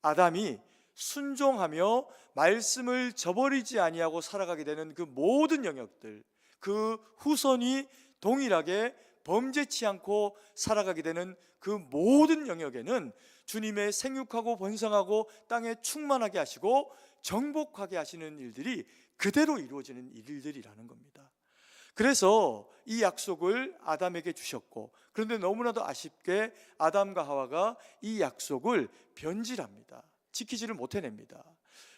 아담이 순종하며 말씀을 저버리지 아니하고 살아가게 되는 그 모든 영역들, 그 후손이 동일하게 범죄치 않고 살아가게 되는 그 모든 영역에는 주님의 생육하고 번성하고 땅에 충만하게 하시고 정복하게 하시는 일들이 그대로 이루어지는 일들이라는 겁니다. 그래서 이 약속을 아담에게 주셨고, 그런데 너무나도 아쉽게 아담과 하와가 이 약속을 변질합니다. 지키지를 못해냅니다.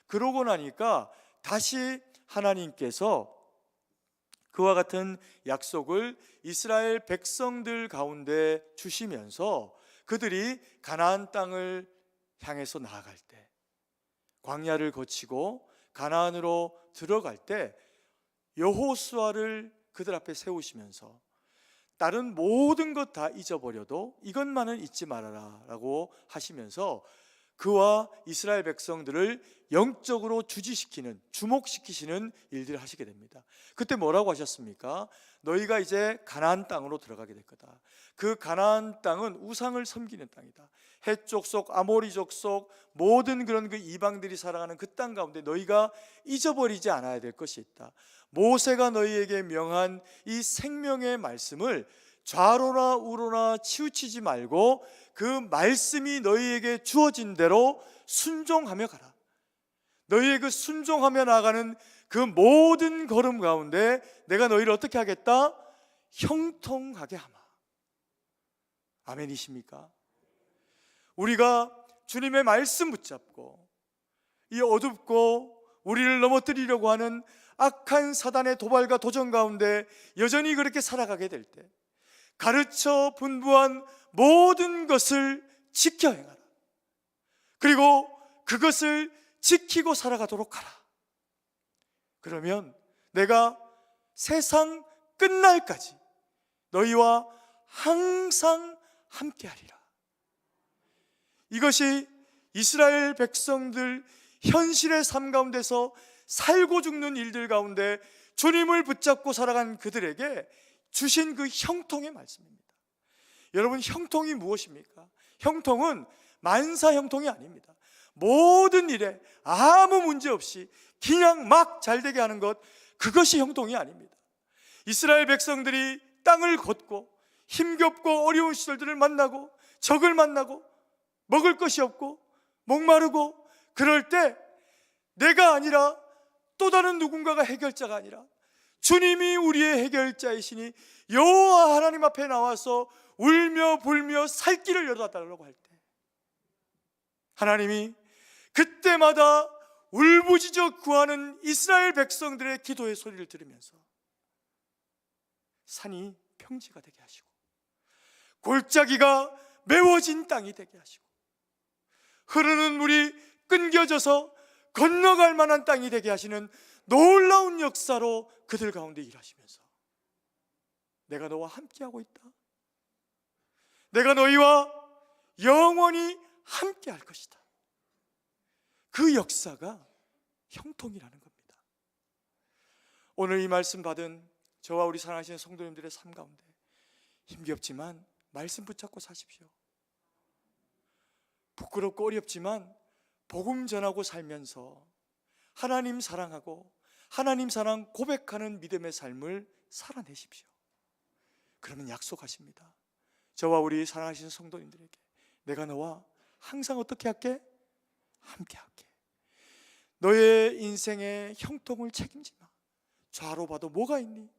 그러고 나니까 다시 하나님께서 그와 같은 약속을 이스라엘 백성들 가운데 주시면서 그들이 가나안 땅을 향해서 나아갈 때, 광야를 거치고 가나안으로 들어갈 때 여호수아를 그들 앞에 세우시면서 다른 모든 것 다 잊어버려도 이것만은 잊지 말아라 라고 하시면서 그와 이스라엘 백성들을 영적으로 주지시키는, 주목시키시는 일들을 하시게 됩니다. 그때 뭐라고 하셨습니까? 너희가 이제 가나안 땅으로 들어가게 될 거다. 그 가나안 땅은 우상을 섬기는 땅이다. 헷 족속, 아모리 족속, 모든 그런 그 이방들이 살아가는 그 땅 가운데 너희가 잊어버리지 않아야 될 것이 있다. 모세가 너희에게 명한 이 생명의 말씀을 좌로나 우로나 치우치지 말고 그 말씀이 너희에게 주어진 대로 순종하며 가라. 너희의 그 순종하며 나아가는 그 모든 걸음 가운데 내가 너희를 어떻게 하겠다? 형통하게 하마. 아멘이십니까? 우리가 주님의 말씀 붙잡고 이 어둡고 우리를 넘어뜨리려고 하는 악한 사단의 도발과 도전 가운데 여전히 그렇게 살아가게 될 때 가르쳐 분부한 모든 것을 지켜 행하라. 그리고 그것을 지키고 살아가도록 하라. 그러면 내가 세상 끝날까지 너희와 항상 함께하리라. 이것이 이스라엘 백성들 현실의 삶 가운데서 살고 죽는 일들 가운데 주님을 붙잡고 살아간 그들에게 주신 그 형통의 말씀입니다. 여러분, 형통이 무엇입니까? 형통은 만사 형통이 아닙니다. 모든 일에 아무 문제 없이 그냥 막 잘되게 하는 것, 그것이 형통이 아닙니다. 이스라엘 백성들이 땅을 걷고 힘겹고 어려운 시절들을 만나고 적을 만나고 먹을 것이 없고 목마르고 그럴 때 내가 아니라 또 다른 누군가가 해결자가 아니라 주님이 우리의 해결자이시니 여호와 하나님 앞에 나와서 울며 불며 살 길을 열어달라고 할 때 하나님이 그때마다 울부짖어 구하는 이스라엘 백성들의 기도의 소리를 들으면서 산이 평지가 되게 하시고 골짜기가 메워진 땅이 되게 하시고 흐르는 물이 끊겨져서 건너갈 만한 땅이 되게 하시는 놀라운 역사로 그들 가운데 일하시면서 내가 너와 함께하고 있다. 내가 너희와 영원히 함께할 것이다. 그 역사가 형통이라는 겁니다. 오늘 이 말씀 받은 저와 우리 사랑하시는 성도님들의 삶 가운데 힘겹지만 말씀 붙잡고 사십시오. 부끄럽고 어렵지만 복음 전하고 살면서 하나님 사랑하고 하나님 사랑 고백하는 믿음의 삶을 살아내십시오. 그러면 약속하십니다. 저와 우리 사랑하시는 성도님들에게 내가 너와 항상 어떻게 할게? 함께 할게. 너의 인생의 형통을 책임지 마. 좌로 봐도 뭐가 있니?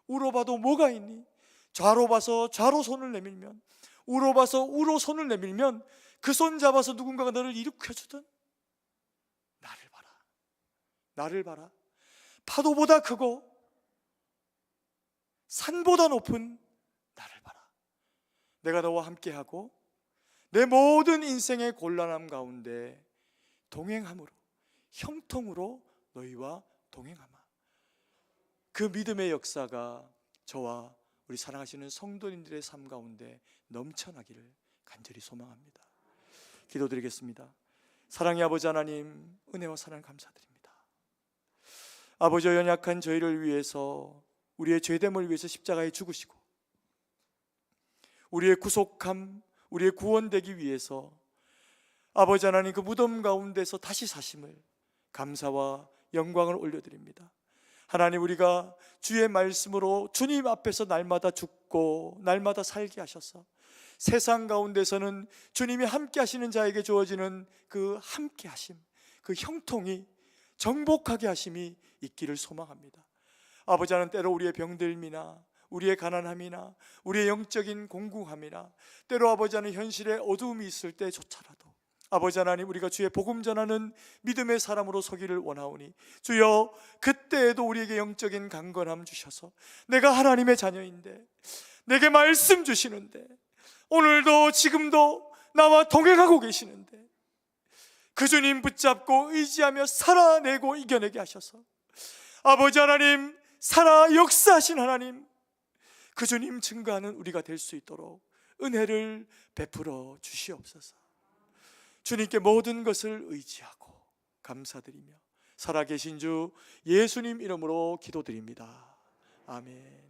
우로 봐도 뭐가 있니? 좌로 봐서 좌로 손을 내밀면, 우로 봐서 우로 손을 내밀면 그 손 잡아서 누군가가 너를 일으켜주든 나를 봐라. 나를 봐라. 파도보다 크고 산보다 높은 나를 봐라. 내가 너와 함께하고 내 모든 인생의 곤란함 가운데 동행함으로, 형통으로 너희와 동행하마. 그 믿음의 역사가 저와 우리 사랑하시는 성도님들의 삶 가운데 넘쳐나기를 간절히 소망합니다. 기도드리겠습니다. 사랑의 아버지 하나님, 은혜와 사랑 감사드립니다. 아버지, 연약한 저희를 위해서, 우리의 죄됨을 위해서 십자가에 죽으시고 우리의 구속함, 우리의 구원되기 위해서 아버지 하나님 그 무덤 가운데서 다시 사심을 감사와 영광을 올려드립니다. 하나님, 우리가 주의 말씀으로 주님 앞에서 날마다 죽고 날마다 살게 하셔서 세상 가운데서는 주님이 함께 하시는 자에게 주어지는 그 함께 하심, 그 형통이 정복하게 하심이 있기를 소망합니다. 아버지 하나님, 때로 우리의 병들미나 우리의 가난함이나 우리의 영적인 공궁함이나 때로 아버지 하나님 현실의 어두움이 있을 때조차라도 아버지 하나님, 우리가 주의 복음 전하는 믿음의 사람으로 서기를 원하오니 주여, 그때에도 우리에게 영적인 강건함 주셔서 내가 하나님의 자녀인데, 내게 말씀 주시는데, 오늘도 지금도 나와 동행하고 계시는데 그 주님 붙잡고 의지하며 살아내고 이겨내게 하셔서 아버지 하나님, 살아 역사하신 하나님, 그 주님 증거하는 우리가 될 수 있도록 은혜를 베풀어 주시옵소서. 주님께 모든 것을 의지하고 감사드리며 살아계신 주 예수님 이름으로 기도드립니다. 아멘.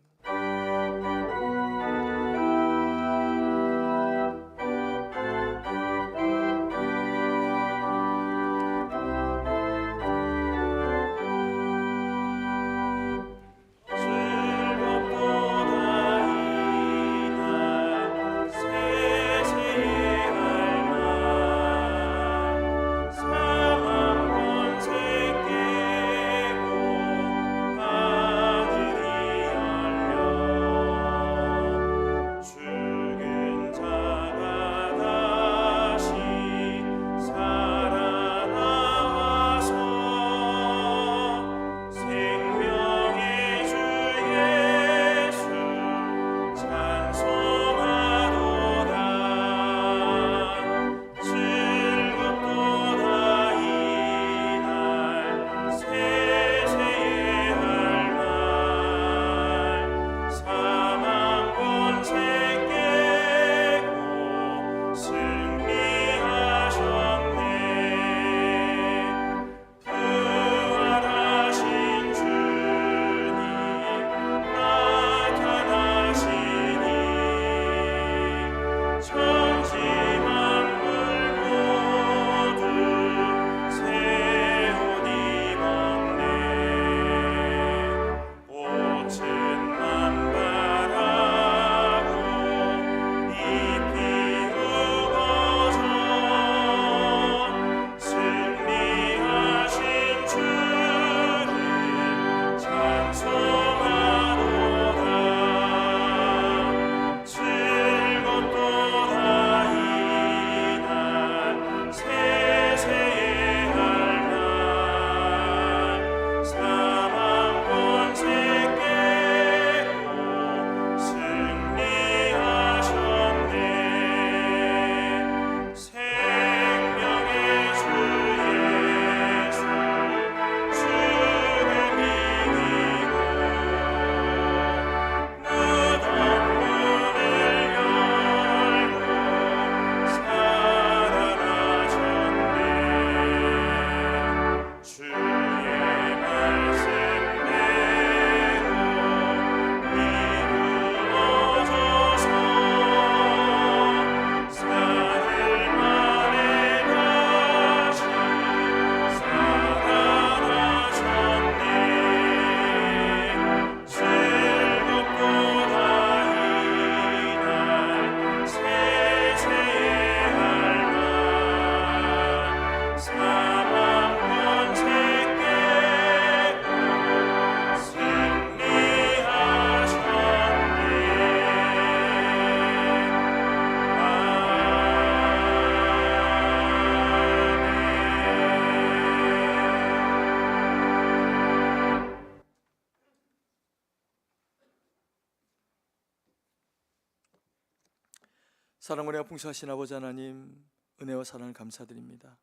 사랑과 은혜가 풍성하신 아버지 하나님, 은혜와 사랑을 감사드립니다.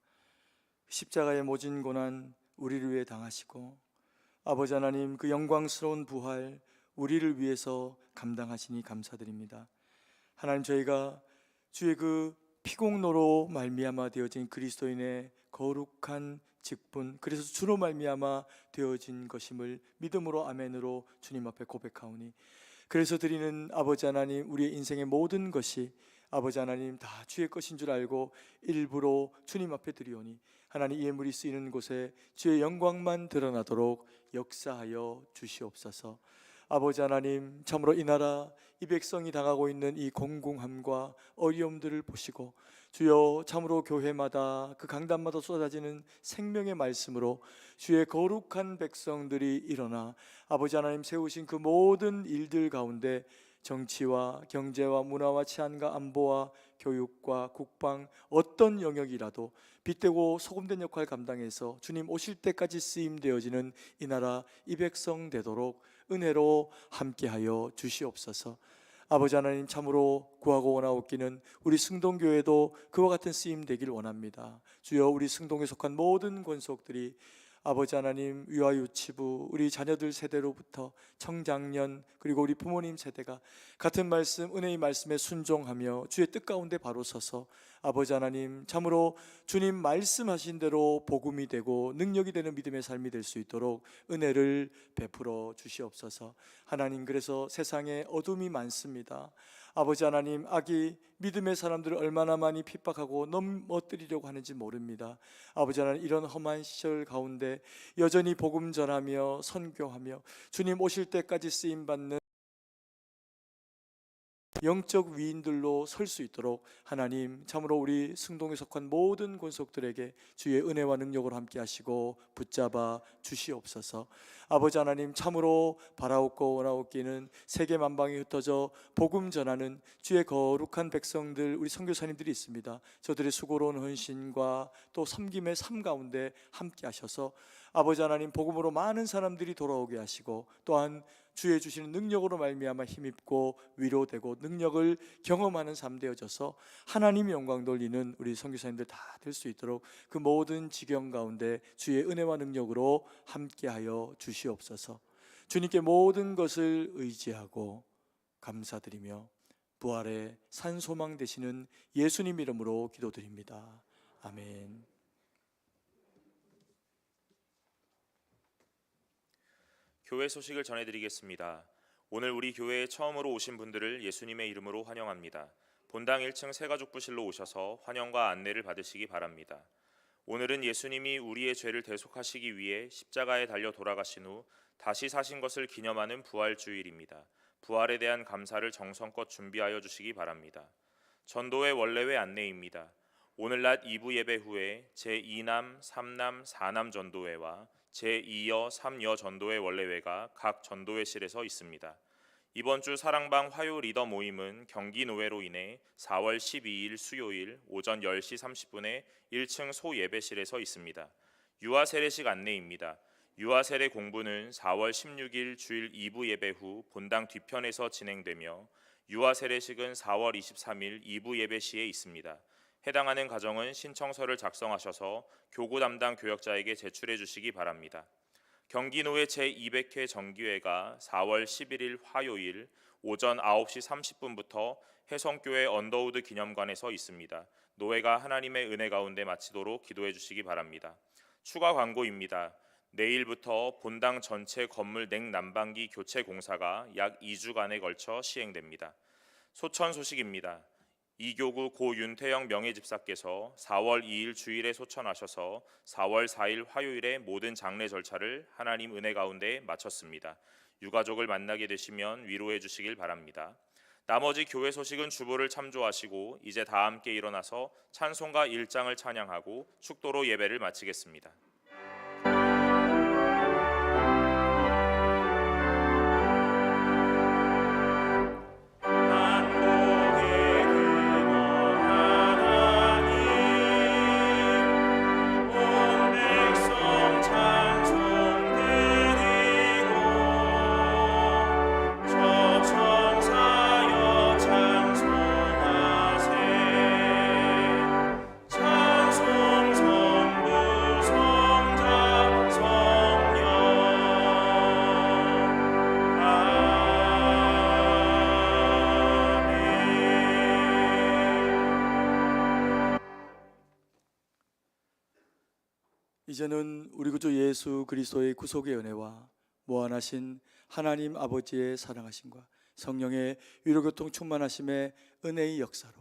십자가의 모진 고난 우리를 위해 당하시고 아버지 하나님, 그 영광스러운 부활 우리를 위해서 감당하시니 감사드립니다. 하나님, 저희가 주의 그 피공로로 말미암아 되어진 그리스도인의 거룩한 직분, 그래서 주로 말미암아 되어진 것임을 믿음으로 아멘으로 주님 앞에 고백하오니, 그래서 드리는 아버지 하나님, 우리의 인생의 모든 것이 아버지 하나님 다 주의 것인 줄 알고 일부러 주님 앞에 드리오니, 하나님, 이 예물이 쓰이는 곳에 주의 영광만 드러나도록 역사하여 주시옵소서. 아버지 하나님, 참으로 이 나라, 이 백성이 당하고 있는 이 공공함과 어려움들을 보시고 주여, 참으로 교회마다 그 강단마다 쏟아지는 생명의 말씀으로 주의 거룩한 백성들이 일어나 아버지 하나님 세우신 그 모든 일들 가운데 정치와 경제와 문화와 치안과 안보와 교육과 국방, 어떤 영역이라도 빛되고 소금된 역할 감당해서 주님 오실 때까지 쓰임되어지는 이 나라, 이 백성 되도록 은혜로 함께하여 주시옵소서. 아버지 하나님, 참으로 구하고 원하옵기는 우리 승동교회도 그와 같은 쓰임 되길 원합니다. 주여, 우리 승동에 속한 모든 권속들이 아버지 하나님, 유아유치부, 우리 자녀들 세대로부터 청장년, 그리고 우리 부모님 세대가 같은 말씀, 은혜의 말씀에 순종하며 주의 뜻 가운데 바로 서서 아버지 하나님, 참으로 주님 말씀하신 대로 복음이 되고 능력이 되는 믿음의 삶이 될 수 있도록 은혜를 베풀어 주시옵소서. 하나님, 그래서 세상에 어둠이 많습니다. 아버지 하나님, 악이 믿음의 사람들을 얼마나 많이 핍박하고 넘어뜨리려고 하는지 모릅니다. 아버지 하나님, 이런 험한 시절 가운데 여전히 복음 전하며 선교하며 주님 오실 때까지 쓰임받는 영적 위인들로 설 수 있도록 하나님, 참으로 우리 승동에 속한 모든 권속들에게 주의 은혜와 능력으로 함께 하시고 붙잡아 주시옵소서. 아버지 하나님, 참으로 바라옵고 원하옵기는 세계 만방에 흩어져 복음 전하는 주의 거룩한 백성들, 우리 선교사님들이 있습니다. 저들의 수고로운 헌신과 또 섬김의 삶 가운데 함께 하셔서 아버지 하나님, 복음으로 많은 사람들이 돌아오게 하시고 또한 주의 주시는 능력으로 말미암아 힘입고 위로되고 능력을 경험하는 삶 되어져서 하나님의 영광 돌리는 우리 선교사님들 다 될 수 있도록 그 모든 지경 가운데 주의 은혜와 능력으로 함께하여 주시옵소서. 주님께 모든 것을 의지하고 감사드리며 부활의 산소망 되시는 예수님 이름으로 기도드립니다. 아멘. 교회 소식을 전해드리겠습니다. 오늘 우리 교회에 처음으로 오신 분들을 예수님의 이름으로 환영합니다. 본당 1층 새가족부실로 오셔서 환영과 안내를 받으시기 바랍니다. 오늘은 예수님이 우리의 죄를 대속하시기 위해 십자가에 달려 돌아가신 후 다시 사신 것을 기념하는 부활주일입니다. 부활에 대한 감사를 정성껏 준비하여 주시기 바랍니다. 전도회 원래회 안내입니다. 오늘 낮 2부 예배 후에 제2남, 3남, 4남 전도회와 제2여, 3여 전도회 원래회가 각 전도회실에서 있습니다. 이번 주 사랑방 화요 리더 모임은 경기 노회로 인해 4월 12일 수요일 오전 10시 30분에 1층 소 예배실에서 있습니다. 유아 세례식 안내입니다. 유아 세례 공부는 4월 16일 주일 2부 예배 후 본당 뒤편에서 진행되며 유아 세례식은 4월 23일 2부 예배 시에 있습니다. 해당하는 가정은 신청서를 작성하셔서 교구 담당 교역자에게 제출해 주시기 바랍니다. 경기노회 제200회 정기회가 4월 11일 화요일 오전 9시 30분부터 해성교회 언더우드 기념관에서 있습니다. 노회가 하나님의 은혜 가운데 마치도록 기도해 주시기 바랍니다. 추가 광고입니다. 내일부터 본당 전체 건물 냉난방기 교체 공사가 약 2주간에 걸쳐 시행됩니다. 소천 소식입니다. 이교구 고 윤태영 명예집사께서 4월 2일 주일에 소천하셔서 4월 4일 화요일에 모든 장례 절차를 하나님 은혜 가운데 마쳤습니다. 유가족을 만나게 되시면 위로해 주시길 바랍니다. 나머지 교회 소식은 주보를 참조하시고 이제 다 함께 일어나서 찬송가 1장을 찬양하고 축도로 예배를 마치겠습니다. 천사여 찬송하세 이제는 우리 구주 예수 그리스도의 구속의 은혜와 무한하신 하나님 아버지의 사랑하심과 성령의 위로교통 충만하심의 은혜의 역사로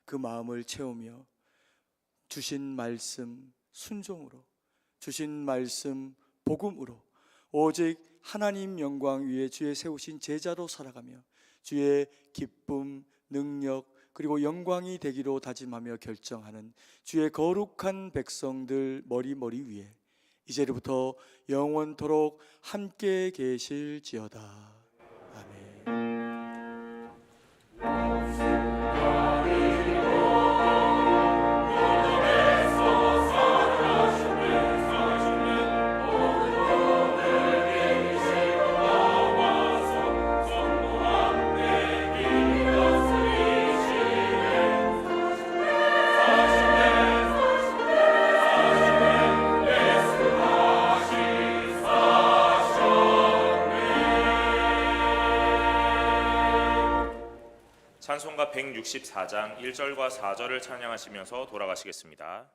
그 마음을 채우며 주신 말씀 순종으로, 주신 말씀 복음으로 오직 하나님 영광 위에 주의 세우신 제자로 살아가며 주의 기쁨, 능력 그리고 영광이 되기로 다짐하며 결정하는 주의 거룩한 백성들 머리 위에 이제부터 영원토록 함께 계실지어다. 아멘. 찬송가 164장 1절과 4절을 찬양하시면서 돌아가시겠습니다.